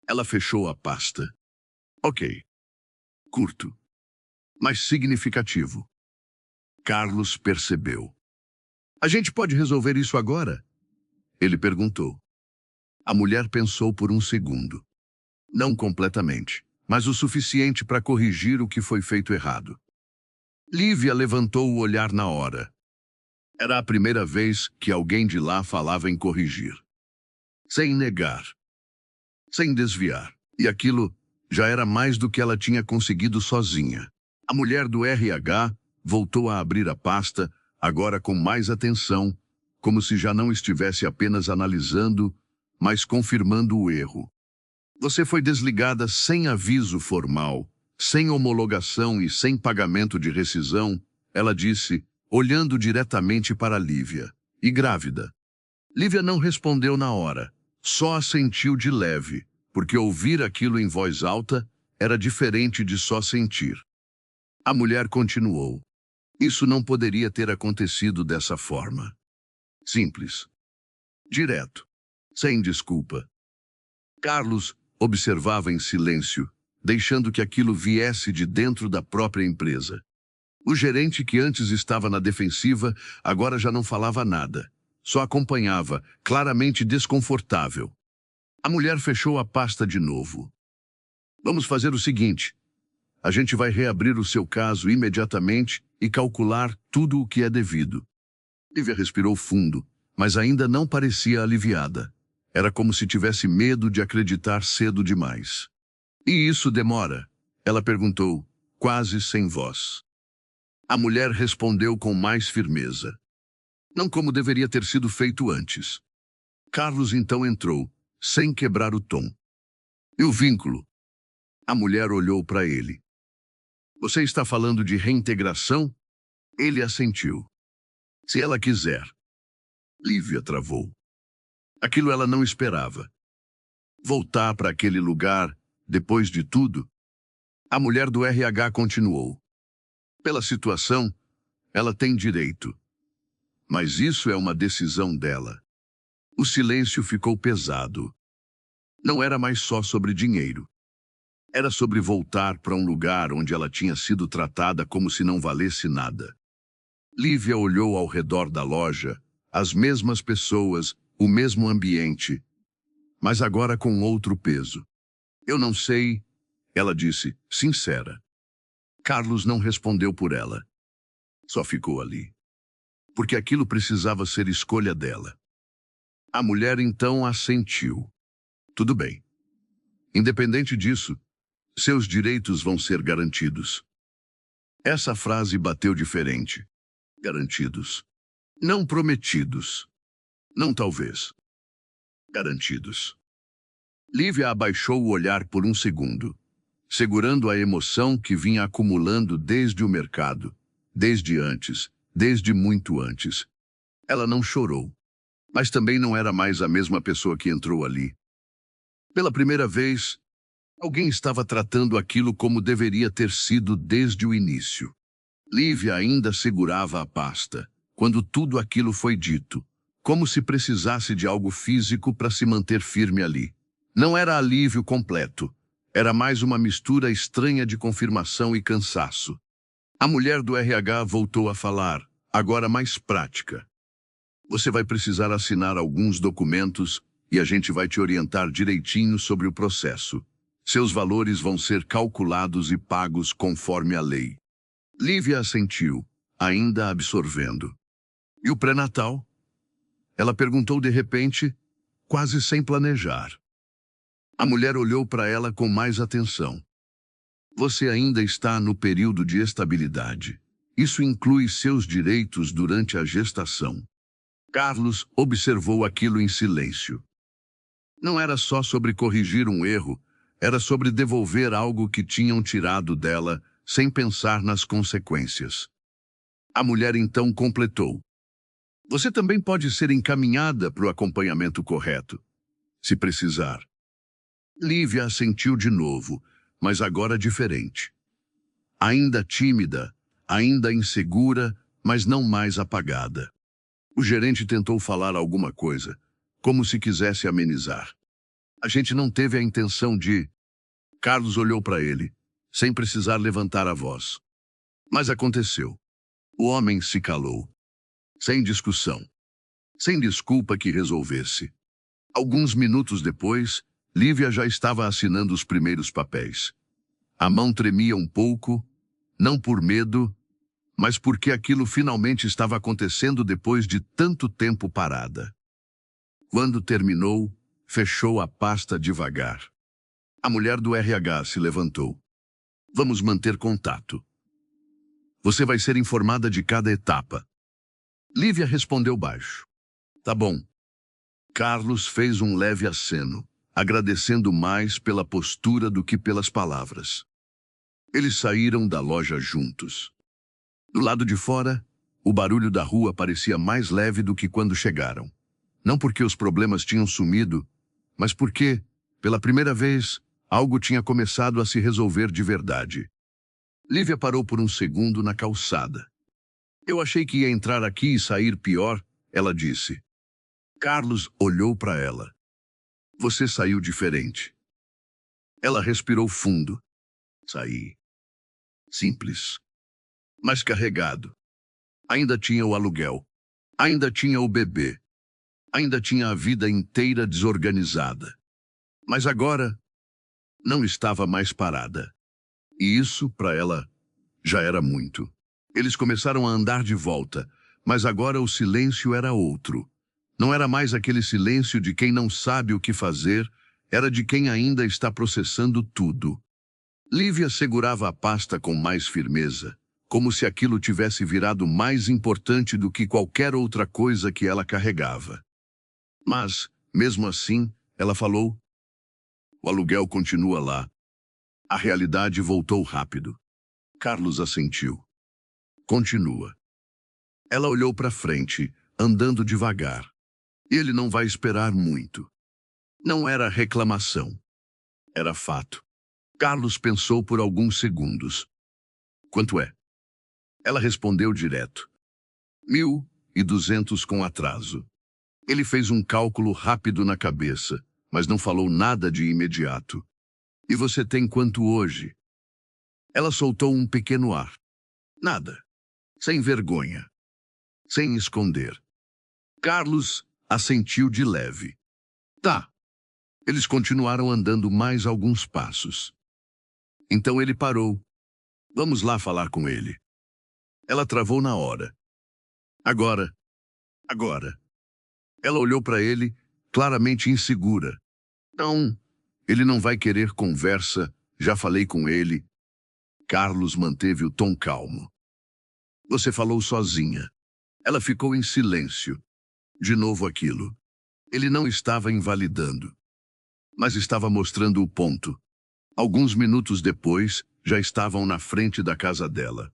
Ela fechou a pasta. Ok. Curto, mas significativo. Carlos percebeu. A gente pode resolver isso agora? Ele perguntou. A mulher pensou por um segundo. Não completamente, mas o suficiente para corrigir o que foi feito errado. Lívia levantou o olhar na hora. Era a primeira vez que alguém de lá falava em corrigir. Sem negar. Sem desviar. E aquilo já era mais do que ela tinha conseguido sozinha. A mulher do RH voltou a abrir a pasta, agora com mais atenção, como se já não estivesse apenas analisando, mas confirmando o erro. Você foi desligada sem aviso formal, sem homologação e sem pagamento de rescisão, ela disse, olhando diretamente para Lívia. E grávida. Lívia não respondeu na hora, só assentiu de leve, porque ouvir aquilo em voz alta era diferente de só sentir. A mulher continuou. Isso não poderia ter acontecido dessa forma. Simples. Direto. Sem desculpa. Carlos observava em silêncio, deixando que aquilo viesse de dentro da própria empresa. O gerente que antes estava na defensiva, agora já não falava nada. Só acompanhava, claramente desconfortável. A mulher fechou a pasta de novo. Vamos fazer o seguinte. A gente vai reabrir o seu caso imediatamente e calcular tudo o que é devido. Lívia respirou fundo, mas ainda não parecia aliviada. Era como se tivesse medo de acreditar cedo demais. E isso demora? Ela perguntou, quase sem voz. A mulher respondeu com mais firmeza. Não como deveria ter sido feito antes. Carlos então entrou, sem quebrar o tom. E o vínculo? A mulher olhou para ele. Você está falando de reintegração? Ele assentiu. Se ela quiser. Lívia travou. Aquilo ela não esperava. Voltar para aquele lugar, depois de tudo? A mulher do RH continuou. Pela situação, ela tem direito. Mas isso é uma decisão dela. O silêncio ficou pesado. Não era mais só sobre dinheiro. Era sobre voltar para um lugar onde ela tinha sido tratada como se não valesse nada. Lívia olhou ao redor da loja, as mesmas pessoas, o mesmo ambiente, mas agora com outro peso. Eu não sei, ela disse, sincera. Carlos não respondeu por ela. Só ficou ali. Porque aquilo precisava ser escolha dela. A mulher então assentiu. Tudo bem. Independente disso, seus direitos vão ser garantidos. Essa frase bateu diferente. Garantidos. Não prometidos. Não talvez. Garantidos. Lívia abaixou o olhar por um segundo, segurando a emoção que vinha acumulando desde o mercado, desde antes, desde muito antes. Ela não chorou, mas também não era mais a mesma pessoa que entrou ali. Pela primeira vez, Alguém estava tratando aquilo como deveria ter sido desde o início. Lívia ainda segurava a pasta, quando tudo aquilo foi dito, como se precisasse de algo físico para se manter firme ali. Não era alívio completo, era mais uma mistura estranha de confirmação e cansaço. A mulher do RH voltou a falar, agora mais prática. Você vai precisar assinar alguns documentos e a gente vai te orientar direitinho sobre o processo. Seus valores vão ser calculados e pagos conforme a lei. Lívia assentiu, ainda absorvendo. E o pré-natal? Ela perguntou de repente, quase sem planejar. A mulher olhou para ela com mais atenção. Você ainda está no período de estabilidade. Isso inclui seus direitos durante a gestação. Carlos observou aquilo em silêncio. Não era só sobre corrigir um erro, era sobre devolver algo que tinham tirado dela, sem pensar nas consequências. A mulher então completou. Você também pode ser encaminhada para o acompanhamento correto, se precisar. Lívia assentiu de novo, mas agora diferente. Ainda tímida, ainda insegura, mas não mais apagada. O gerente tentou falar alguma coisa, como se quisesse amenizar. A gente não teve a intenção de... Carlos olhou para ele, sem precisar levantar a voz. Mas aconteceu. O homem se calou. Sem discussão. Sem desculpa que resolvesse. Alguns minutos depois, Lívia já estava assinando os primeiros papéis. A mão tremia um pouco, não por medo, mas porque aquilo finalmente estava acontecendo depois de tanto tempo parada. Quando terminou, fechou a pasta devagar. A mulher do RH se levantou. Vamos manter contato. Você vai ser informada de cada etapa. Lívia respondeu baixo. Tá bom. Carlos fez um leve aceno, agradecendo mais pela postura do que pelas palavras. Eles saíram da loja juntos. Do lado de fora, o barulho da rua parecia mais leve do que quando chegaram. Não porque os problemas tinham sumido, mas porque, pela primeira vez, algo tinha começado a se resolver de verdade. Lívia parou por um segundo na calçada. Eu achei que ia entrar aqui e sair pior, ela disse. Carlos olhou para ela. Você saiu diferente. Ela respirou fundo. Saí. Simples. Mas carregado. Ainda tinha o aluguel. Ainda tinha o bebê. Ainda tinha a vida inteira desorganizada. Mas agora, não estava mais parada. E isso, para ela, já era muito. Eles começaram a andar de volta, mas agora o silêncio era outro. Não era mais aquele silêncio de quem não sabe o que fazer, era de quem ainda está processando tudo. Lívia segurava a pasta com mais firmeza, como se aquilo tivesse virado mais importante do que qualquer outra coisa que ela carregava. Mas, mesmo assim, ela falou, o aluguel continua lá. A realidade voltou rápido. Carlos assentiu. Continua. Ela olhou para frente, andando devagar. Ele não vai esperar muito. Não era reclamação. Era fato. Carlos pensou por alguns segundos. Quanto é? Ela respondeu direto. 1.200 com atraso. Ele fez um cálculo rápido na cabeça, mas não falou nada de imediato. E você tem quanto hoje? Ela soltou um pequeno ar. Nada. Sem vergonha. Sem esconder. Carlos assentiu de leve. Tá. Eles continuaram andando mais alguns passos. Então ele parou. Vamos lá falar com ele. Ela travou na hora. Agora. Agora. Ela olhou para ele, claramente insegura. Não, ele não vai querer conversa, já falei com ele. Carlos manteve o tom calmo. Você falou sozinha. Ela ficou em silêncio. De novo aquilo. Ele não estava invalidando, mas estava mostrando o ponto. Alguns minutos depois, já estavam na frente da casa dela.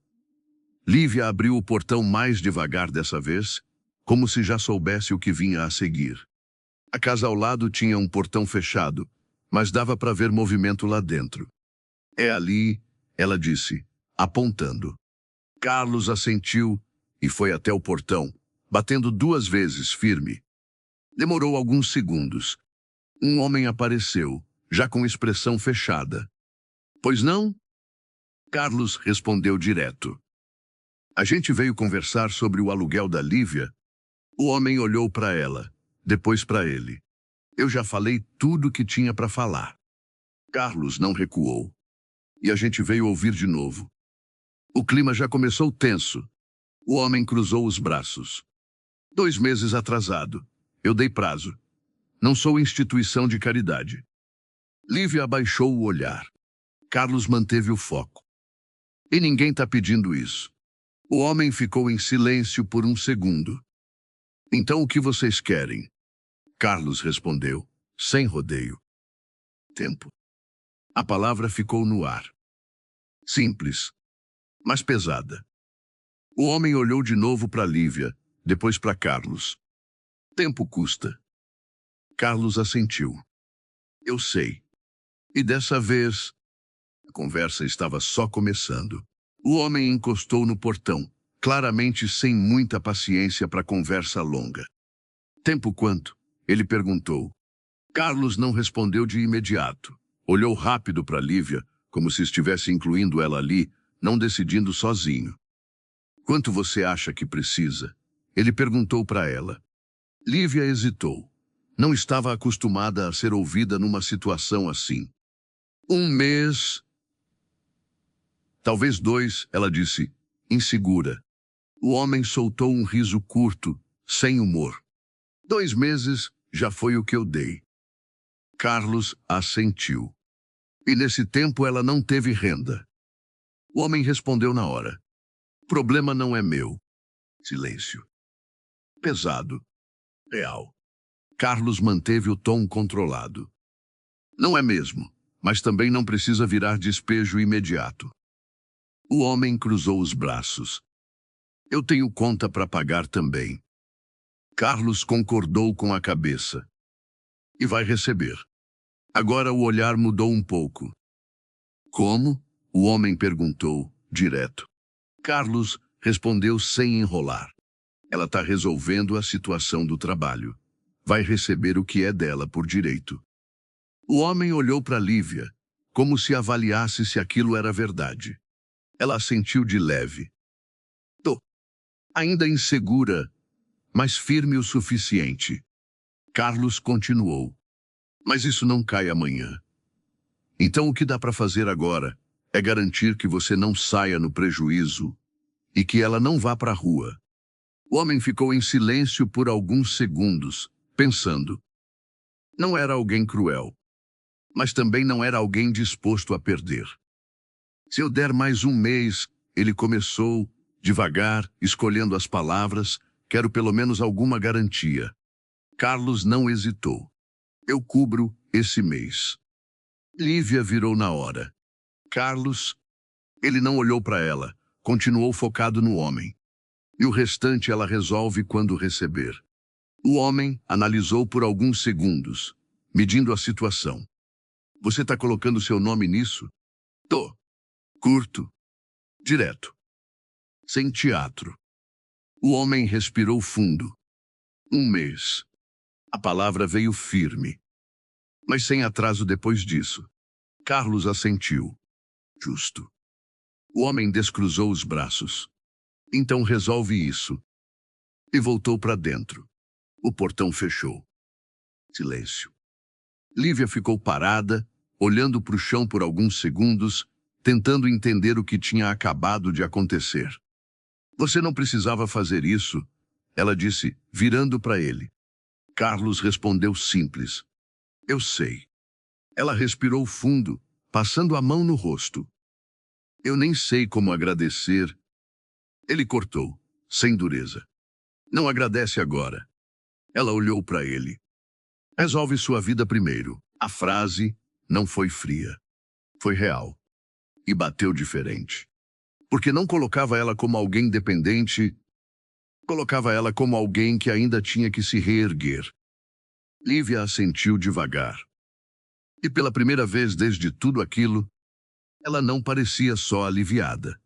Lívia abriu o portão mais devagar dessa vez, como se já soubesse o que vinha a seguir. A casa ao lado tinha um portão fechado, mas dava para ver movimento lá dentro. É ali, ela disse, apontando. Carlos assentiu e foi até o portão, batendo 2 vezes firme. Demorou alguns segundos. Um homem apareceu, já com expressão fechada. Pois não? Carlos respondeu direto. A gente veio conversar sobre o aluguel da Lívia. O homem olhou para ela, depois para ele. Eu já falei tudo o que tinha para falar. Carlos não recuou. E a gente veio ouvir de novo. O clima já começou tenso. O homem cruzou os braços. 2 meses atrasado. Eu dei prazo. Não sou instituição de caridade. Lívia abaixou o olhar. Carlos manteve o foco. E ninguém está pedindo isso. O homem ficou em silêncio por um segundo. Então o que vocês querem? Carlos respondeu, sem rodeio. Tempo. A palavra ficou no ar. Simples, mas pesada. O homem olhou de novo para Lívia, depois para Carlos. Tempo custa. Carlos assentiu. Eu sei. E dessa vez, a conversa estava só começando. O homem encostou no portão, claramente sem muita paciência para conversa longa. Tempo quanto? Ele perguntou. Carlos não respondeu de imediato. Olhou rápido para Lívia, como se estivesse incluindo ela ali, não decidindo sozinho. Quanto você acha que precisa? Ele perguntou para ela. Lívia hesitou. Não estava acostumada a ser ouvida numa situação assim. 1 mês. Talvez 2, ela disse, insegura. O homem soltou um riso curto, sem humor. 2 meses já foi o que eu dei. Carlos assentiu. E nesse tempo ela não teve renda. O homem respondeu na hora. Problema não é meu. Silêncio. Pesado. Real. Carlos manteve o tom controlado. Não é mesmo, mas também não precisa virar despejo imediato. O homem cruzou os braços. Eu tenho conta para pagar também. Carlos concordou com a cabeça. E vai receber. Agora o olhar mudou um pouco. Como? O homem perguntou, direto. Carlos respondeu sem enrolar. Ela está resolvendo a situação do trabalho. Vai receber o que é dela por direito. O homem olhou para Lívia, como se avaliasse se aquilo era verdade. Ela assentiu de leve. Tô. Ainda insegura, mas firme o suficiente. Carlos continuou. Mas isso não cai amanhã. Então o que dá para fazer agora é garantir que você não saia no prejuízo e que ela não vá para a rua. O homem ficou em silêncio por alguns segundos, pensando. Não era alguém cruel, mas também não era alguém disposto a perder. Se eu der mais 1 mês, ele começou, devagar, escolhendo as palavras, quero pelo menos alguma garantia. Carlos não hesitou. Eu cubro esse mês. Lívia virou na hora. Carlos, ele não olhou para ela, continuou focado no homem. E o restante ela resolve quando receber. O homem analisou por alguns segundos, medindo a situação. Você está colocando seu nome nisso? Tô. Curto. Direto. Sem teatro. O homem respirou fundo. 1 mês. A palavra veio firme. Mas sem atraso depois disso. Carlos assentiu. Justo. O homem descruzou os braços. Então resolve isso. E voltou para dentro. O portão fechou. Silêncio. Lívia ficou parada, olhando para o chão por alguns segundos, tentando entender o que tinha acabado de acontecer. Você não precisava fazer isso, ela disse, virando para ele. Carlos respondeu simples. Eu sei. Ela respirou fundo, passando a mão no rosto. Eu nem sei como agradecer. Ele cortou, sem dureza. Não agradece agora. Ela olhou para ele. Resolve sua vida primeiro. A frase não foi fria. Foi real. E bateu diferente. Porque não colocava ela como alguém dependente, colocava ela como alguém que ainda tinha que se reerguer. Lívia assentiu devagar. E pela primeira vez desde tudo aquilo, ela não parecia só aliviada.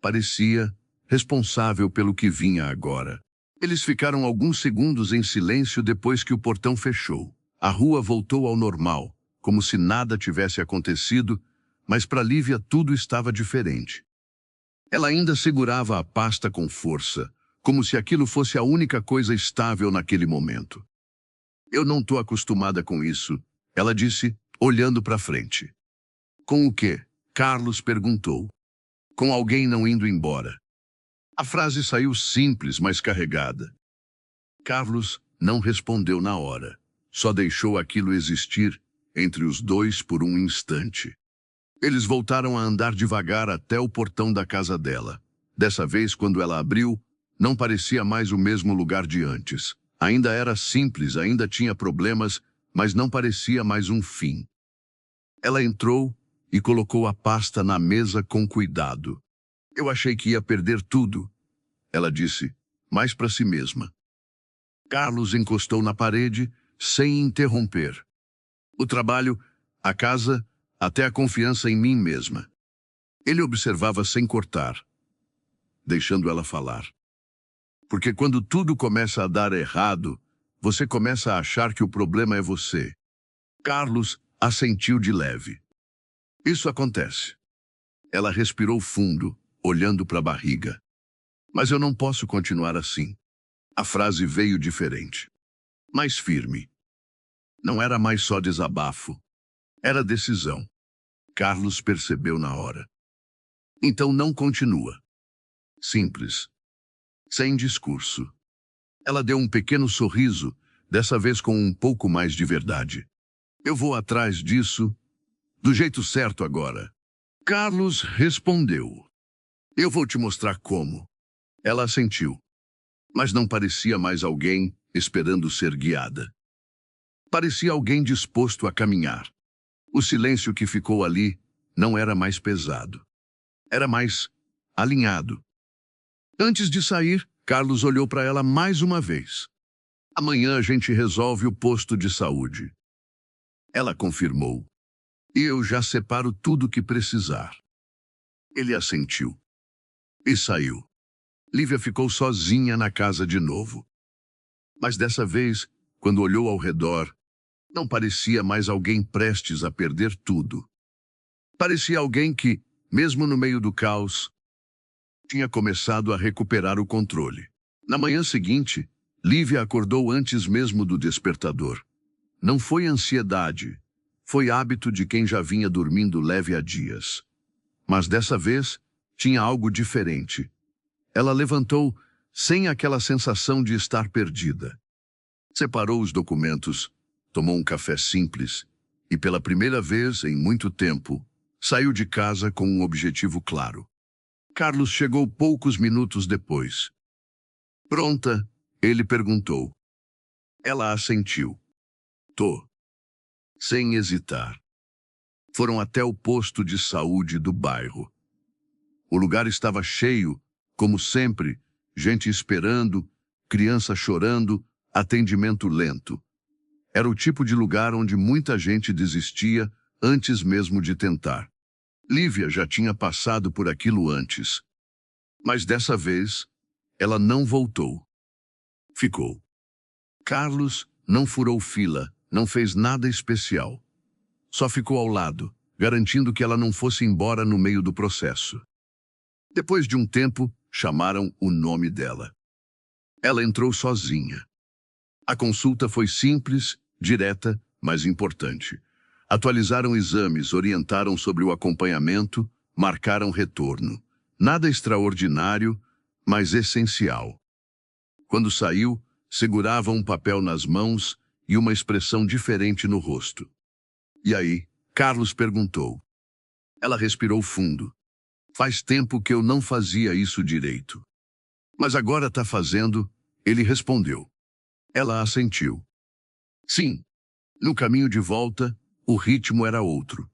Parecia responsável pelo que vinha agora. Eles ficaram alguns segundos em silêncio depois que o portão fechou. A rua voltou ao normal, como se nada tivesse acontecido, mas para Lívia tudo estava diferente. Ela ainda segurava a pasta com força, como se aquilo fosse a única coisa estável naquele momento. Eu não estou acostumada com isso, ela disse, olhando para frente. Com o quê? Carlos perguntou. Com alguém não indo embora. A frase saiu simples, mas carregada. Carlos não respondeu na hora. Só deixou aquilo existir entre os dois por um instante. Eles voltaram a andar devagar até o portão da casa dela. Dessa vez, quando ela abriu, não parecia mais o mesmo lugar de antes. Ainda era simples, ainda tinha problemas, mas não parecia mais um fim. Ela entrou e colocou a pasta na mesa com cuidado. Eu achei que ia perder tudo, ela disse, mais para si mesma. Carlos encostou na parede, sem interromper. O trabalho, a casa, até a confiança em mim mesma. Ele observava sem cortar, deixando ela falar. Porque quando tudo começa a dar errado, você começa a achar que o problema é você. Carlos assentiu de leve. Isso acontece. Ela respirou fundo, olhando para a barriga. Mas eu não posso continuar assim. A frase veio diferente. Mais firme. Não era mais só desabafo. Era decisão. Carlos percebeu na hora. Então não continua. Simples. Sem discurso. Ela deu um pequeno sorriso, dessa vez com um pouco mais de verdade. Eu vou atrás disso, do jeito certo agora. Carlos respondeu. Eu vou te mostrar como. Ela assentiu. Mas não parecia mais alguém esperando ser guiada. Parecia alguém disposto a caminhar. O silêncio que ficou ali não era mais pesado. Era mais alinhado. Antes de sair, Carlos olhou para ela mais uma vez. Amanhã a gente resolve o posto de saúde. Ela confirmou. E eu já separo tudo que precisar. Ele assentiu. E saiu. Lívia ficou sozinha na casa de novo. Mas dessa vez, quando olhou ao redor, não parecia mais alguém prestes a perder tudo. Parecia alguém que, mesmo no meio do caos, tinha começado a recuperar o controle. Na manhã seguinte, Lívia acordou antes mesmo do despertador. Não foi ansiedade, foi hábito de quem já vinha dormindo leve há dias. Mas dessa vez, tinha algo diferente. Ela levantou sem aquela sensação de estar perdida. Separou os documentos, tomou um café simples e, pela primeira vez em muito tempo, saiu de casa com um objetivo claro. Carlos chegou poucos minutos depois. Pronta? Ele perguntou. Ela assentiu. Tô. Sem hesitar. Foram até o posto de saúde do bairro. O lugar estava cheio, como sempre, gente esperando, criança chorando, atendimento lento. Era o tipo de lugar onde muita gente desistia antes mesmo de tentar. Lívia já tinha passado por aquilo antes. Mas dessa vez, ela não voltou. Ficou. Carlos não furou fila, não fez nada especial. Só ficou ao lado, garantindo que ela não fosse embora no meio do processo. Depois de um tempo, chamaram o nome dela. Ela entrou sozinha. A consulta foi simples, direta, mas importante. Atualizaram exames, orientaram sobre o acompanhamento, marcaram retorno. Nada extraordinário, mas essencial. Quando saiu, segurava um papel nas mãos e uma expressão diferente no rosto. E aí, Carlos perguntou. Ela respirou fundo. Faz tempo que eu não fazia isso direito. Mas agora está fazendo, ele respondeu. Ela assentiu. Sim. No caminho de volta, o ritmo era outro.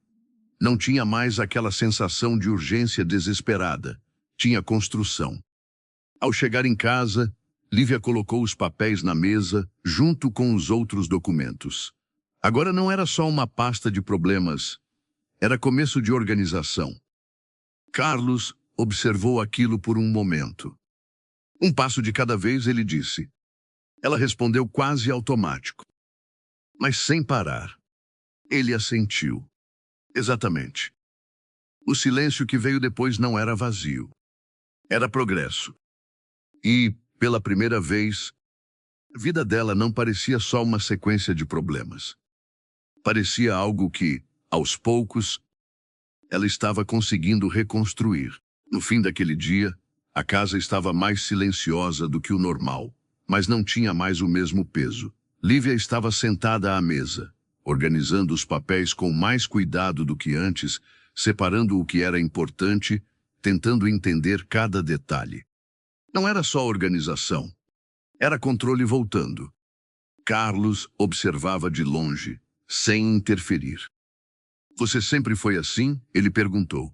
Não tinha mais aquela sensação de urgência desesperada. Tinha construção. Ao chegar em casa, Lívia colocou os papéis na mesa, junto com os outros documentos. Agora não era só uma pasta de problemas, era começo de organização. Carlos observou aquilo por um momento. Um passo de cada vez, ele disse. Ela respondeu quase automático, mas sem parar. Ele assentiu. Exatamente. O silêncio que veio depois não era vazio. Era progresso. E, pela primeira vez, a vida dela não parecia só uma sequência de problemas. Parecia algo que, aos poucos, ela estava conseguindo reconstruir. No fim daquele dia, a casa estava mais silenciosa do que o normal, mas não tinha mais o mesmo peso. Lívia estava sentada à mesa, organizando os papéis com mais cuidado do que antes, separando o que era importante, tentando entender cada detalhe. Não era só organização, era controle voltando. Carlos observava de longe, sem interferir. Você sempre foi assim? Ele perguntou.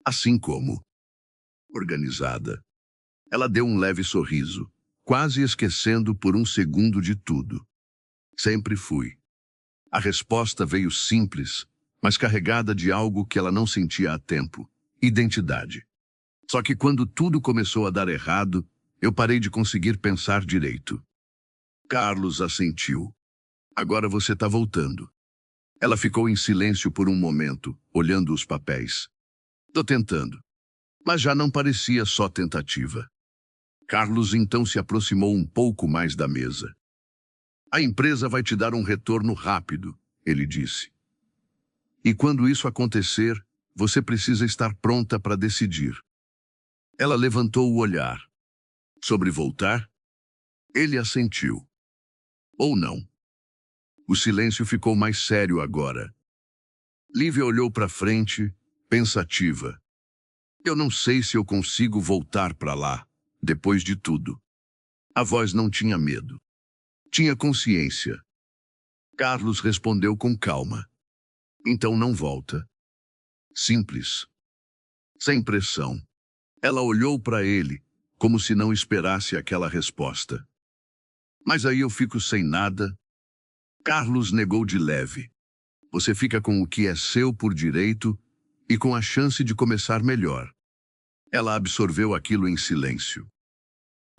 Assim como? Organizada. Ela deu um leve sorriso, quase esquecendo por um segundo de tudo. Sempre fui. A resposta veio simples, mas carregada de algo que ela não sentia há tempo: identidade. Só que quando tudo começou a dar errado, eu parei de conseguir pensar direito. Carlos assentiu. Agora você está voltando. Ela ficou em silêncio por um momento, olhando os papéis. Tô tentando. Mas já não parecia só tentativa. Carlos então se aproximou um pouco mais da mesa. A empresa vai te dar um retorno rápido, ele disse. E quando isso acontecer, você precisa estar pronta para decidir. Ela levantou o olhar. Sobre voltar? Ele assentiu. Ou não. O silêncio ficou mais sério agora. Lívia olhou para frente, pensativa. Eu não sei se eu consigo voltar para lá, depois de tudo. A voz não tinha medo. Tinha consciência. Carlos respondeu com calma. Então não volta. Simples. Sem pressão. Ela olhou para ele, como se não esperasse aquela resposta. Mas aí eu fico sem nada. Carlos negou de leve. Você fica com o que é seu por direito e com a chance de começar melhor. Ela absorveu aquilo em silêncio.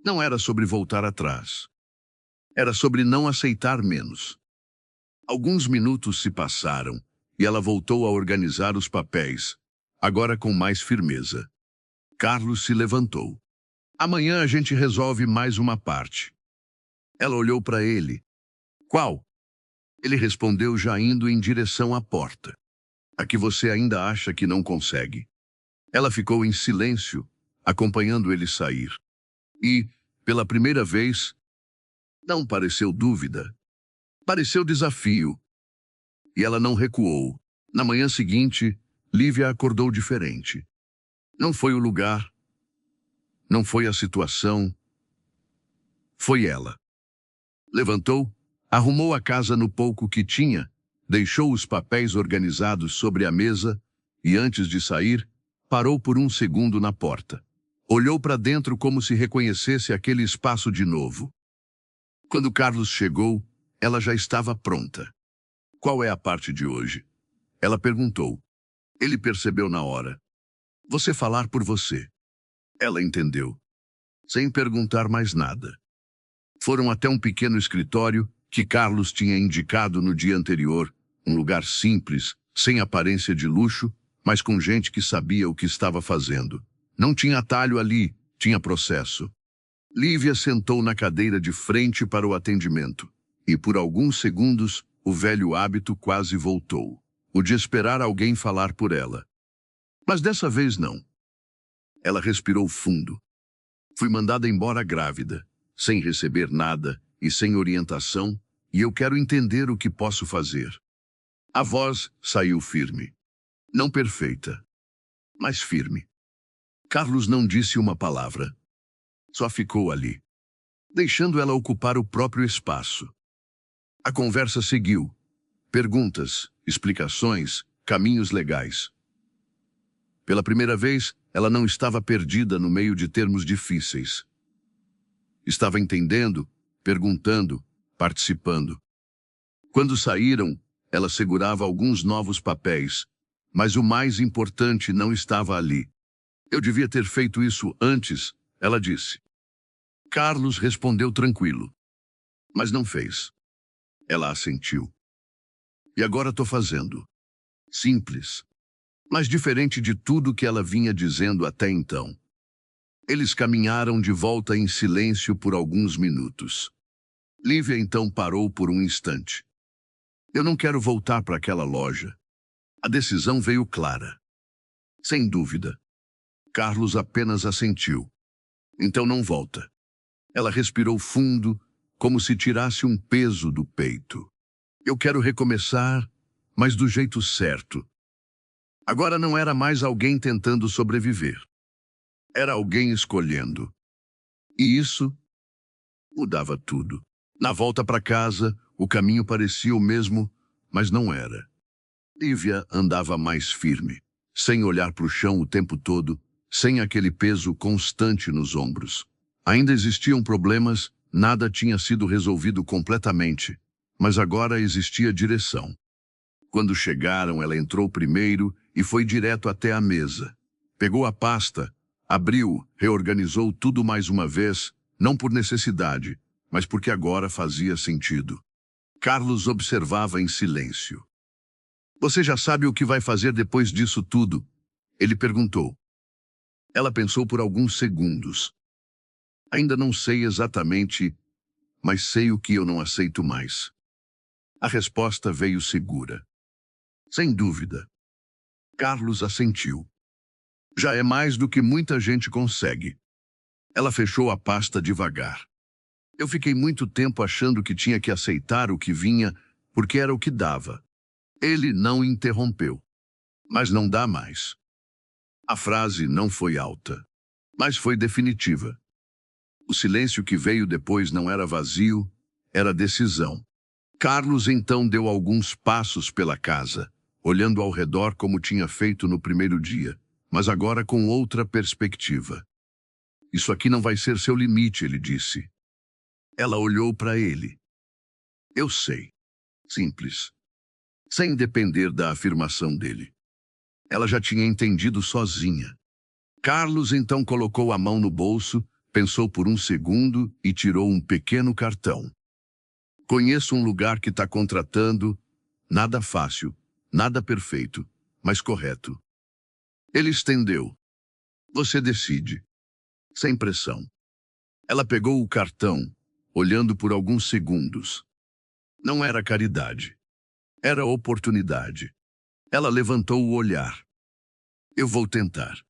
Não era sobre voltar atrás. Era sobre não aceitar menos. Alguns minutos se passaram e ela voltou a organizar os papéis, agora com mais firmeza. Carlos se levantou. Amanhã a gente resolve mais uma parte. Ela olhou para ele. Qual? Ele respondeu já indo em direção à porta. A que você ainda acha que não consegue. Ela ficou em silêncio, acompanhando ele sair. E, pela primeira vez, não pareceu dúvida. Pareceu desafio. E ela não recuou. Na manhã seguinte, Lívia acordou diferente. Não foi o lugar, não foi a situação, foi ela. Levantou, arrumou a casa no pouco que tinha, deixou os papéis organizados sobre a mesa e, antes de sair, parou por um segundo na porta. Olhou para dentro como se reconhecesse aquele espaço de novo. Quando Carlos chegou, ela já estava pronta. Qual é a parte de hoje? Ela perguntou. Ele percebeu na hora. Você falar por você. Ela entendeu. Sem perguntar mais nada. Foram até um pequeno escritório que Carlos tinha indicado no dia anterior, um lugar simples, sem aparência de luxo, mas com gente que sabia o que estava fazendo. Não tinha atalho ali, tinha processo. Lívia sentou na cadeira de frente para o atendimento, e por alguns segundos o velho hábito quase voltou, o de esperar alguém falar por ela. Mas dessa vez não. Ela respirou fundo. Fui mandada embora grávida, sem receber nada e sem orientação, e eu quero entender o que posso fazer. A voz saiu firme. Não perfeita, mas firme. Carlos não disse uma palavra. Só ficou ali, deixando ela ocupar o próprio espaço. A conversa seguiu. Perguntas, explicações, caminhos legais. Pela primeira vez, ela não estava perdida no meio de termos difíceis. Estava entendendo, perguntando, participando. Quando saíram, ela segurava alguns novos papéis, mas o mais importante não estava ali. Eu devia ter feito isso antes, ela disse. Carlos respondeu tranquilo, mas não fez. Ela assentiu. E agora estou fazendo. Simples, mas diferente de tudo que ela vinha dizendo até então. Eles caminharam de volta em silêncio por alguns minutos. Lívia então parou por um instante. Eu não quero voltar para aquela loja. A decisão veio clara. Sem dúvida. Carlos apenas assentiu. Então não volta. Ela respirou fundo, como se tirasse um peso do peito. Eu quero recomeçar, mas do jeito certo. Agora não era mais alguém tentando sobreviver. Era alguém escolhendo. E isso mudava tudo. Na volta para casa, o caminho parecia o mesmo, mas não era. Lívia andava mais firme, sem olhar para o chão o tempo todo, sem aquele peso constante nos ombros. Ainda existiam problemas, nada tinha sido resolvido completamente, mas agora existia direção. Quando chegaram, ela entrou primeiro e foi direto até a mesa. Pegou a pasta, abriu, reorganizou tudo mais uma vez, não por necessidade, mas porque agora fazia sentido. Carlos observava em silêncio. Você já sabe o que vai fazer depois disso tudo? Ele perguntou. Ela pensou por alguns segundos. Ainda não sei exatamente, mas sei o que eu não aceito mais. A resposta veio segura. Sem dúvida. Carlos assentiu. Já é mais do que muita gente consegue. Ela fechou a pasta devagar. Eu fiquei muito tempo achando que tinha que aceitar o que vinha, porque era o que dava. Ele não interrompeu. Mas não dá mais. A frase não foi alta, mas foi definitiva. O silêncio que veio depois não era vazio, era decisão. Carlos então deu alguns passos pela casa, olhando ao redor como tinha feito no primeiro dia, mas agora com outra perspectiva. Isso aqui não vai ser seu limite, ele disse. Ela olhou para ele. Eu sei. Simples. Sem depender da afirmação dele. Ela já tinha entendido sozinha. Carlos então colocou a mão no bolso, pensou por um segundo e tirou um pequeno cartão. Conheço um lugar que está contratando, nada fácil, nada perfeito, mas correto. Ele estendeu. Você decide. Sem pressão. Ela pegou o cartão, olhando por alguns segundos. Não era caridade. Era oportunidade. Ela levantou o olhar. Eu vou tentar.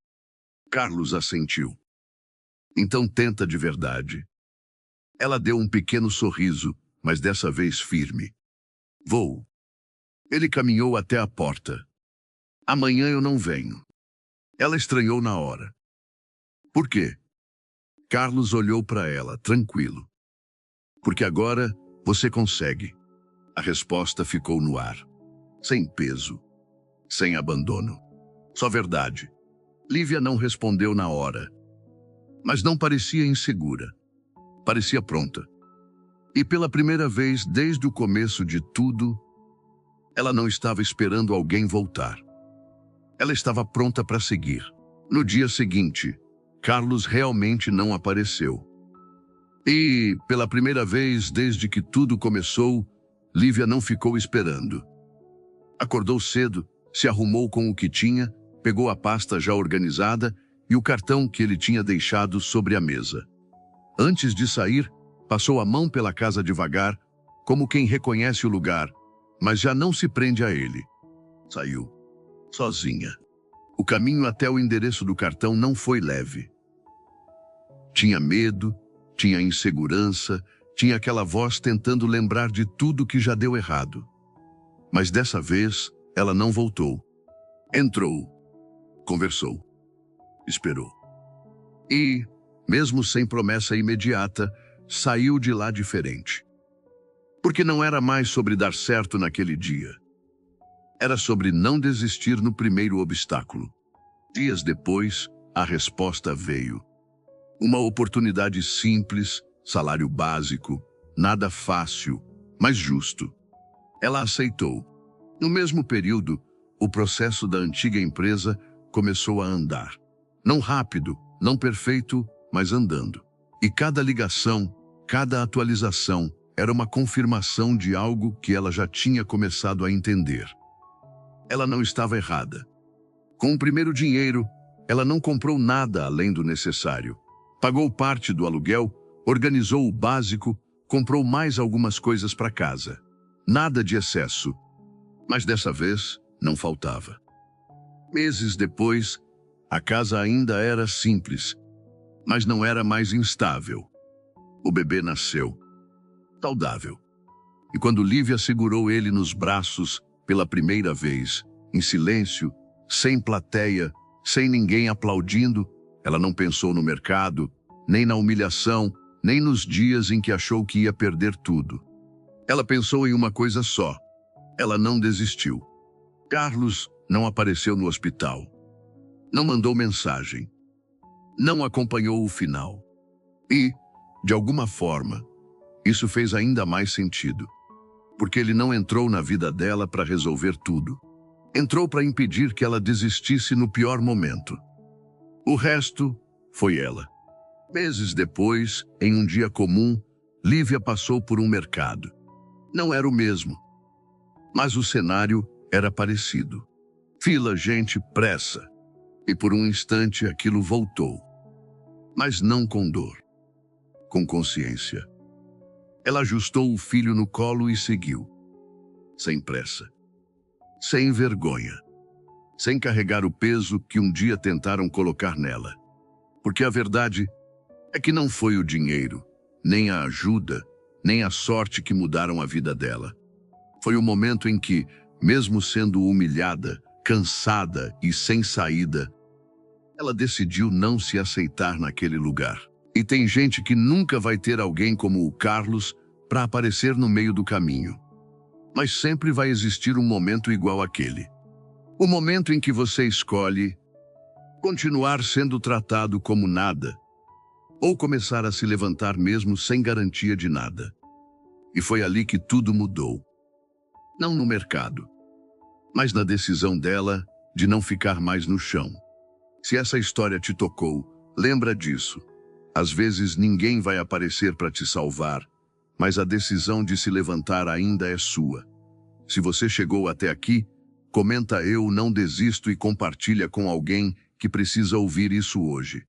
Carlos assentiu. Então tenta de verdade. Ela deu um pequeno sorriso, mas dessa vez firme. Vou. Ele caminhou até a porta. Amanhã eu não venho. Ela estranhou na hora. Por quê? Carlos olhou para ela, tranquilo. Porque agora você consegue. A resposta ficou no ar. Sem peso. Sem abandono. Só verdade. Lívia não respondeu na hora. Mas não parecia insegura. Parecia pronta. E pela primeira vez desde o começo de tudo, ela não estava esperando alguém voltar. Ela estava pronta para seguir. No dia seguinte, Carlos realmente não apareceu. E, pela primeira vez desde que tudo começou, Lívia não ficou esperando. Acordou cedo, se arrumou com o que tinha, pegou a pasta já organizada e o cartão que ele tinha deixado sobre a mesa. Antes de sair, passou a mão pela casa devagar, como quem reconhece o lugar, mas já não se prende a ele. Saiu, sozinha. O caminho até o endereço do cartão não foi leve. Tinha medo, tinha insegurança, tinha aquela voz tentando lembrar de tudo que já deu errado. Mas dessa vez, ela não voltou. Entrou, conversou, esperou. E, mesmo sem promessa imediata, saiu de lá diferente. Porque não era mais sobre dar certo naquele dia. Era sobre não desistir no primeiro obstáculo. Dias depois, a resposta veio. Uma oportunidade simples, salário básico, nada fácil, mas justo. Ela aceitou. No mesmo período, o processo da antiga empresa começou a andar. Não rápido, não perfeito, mas andando. E cada ligação, cada atualização era uma confirmação de algo que ela já tinha começado a entender. Ela não estava errada. Com o primeiro dinheiro, ela não comprou nada além do necessário. Pagou parte do aluguel, organizou o básico, comprou mais algumas coisas para casa. Nada de excesso. Mas dessa vez, não faltava. Meses depois, a casa ainda era simples, mas não era mais instável. O bebê nasceu, saudável. E quando Lívia segurou ele nos braços pela primeira vez, em silêncio, sem plateia, sem ninguém aplaudindo, ela não pensou no mercado, nem na humilhação, nem nos dias em que achou que ia perder tudo. Ela pensou em uma coisa só. Ela não desistiu. Carlos não apareceu no hospital. Não mandou mensagem. Não acompanhou o final. E, de alguma forma, isso fez ainda mais sentido. Porque ele não entrou na vida dela para resolver tudo. Entrou para impedir que ela desistisse no pior momento. O resto foi ela. Meses depois, em um dia comum, Lívia passou por um mercado. Não era o mesmo, mas o cenário era parecido. Fila, gente, pressa. E por um instante aquilo voltou. Mas não com dor, com consciência. Ela ajustou o filho no colo e seguiu. Sem pressa. Sem vergonha. Sem carregar o peso que um dia tentaram colocar nela. Porque a verdade é que não foi o dinheiro, nem a ajuda, nem a sorte que mudaram a vida dela. Foi o momento em que, mesmo sendo humilhada, cansada e sem saída, ela decidiu não se aceitar naquele lugar. E tem gente que nunca vai ter alguém como o Carlos para aparecer no meio do caminho. Mas sempre vai existir um momento igual àquele. O momento em que você escolhe continuar sendo tratado como nada, ou começar a se levantar mesmo sem garantia de nada. E foi ali que tudo mudou. Não no mercado, mas na decisão dela de não ficar mais no chão. Se essa história te tocou, lembra disso. Às vezes ninguém vai aparecer para te salvar, mas a decisão de se levantar ainda é sua. Se você chegou até aqui, comenta "Eu não desisto" e compartilha com alguém que precisa ouvir isso hoje.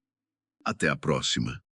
Até a próxima.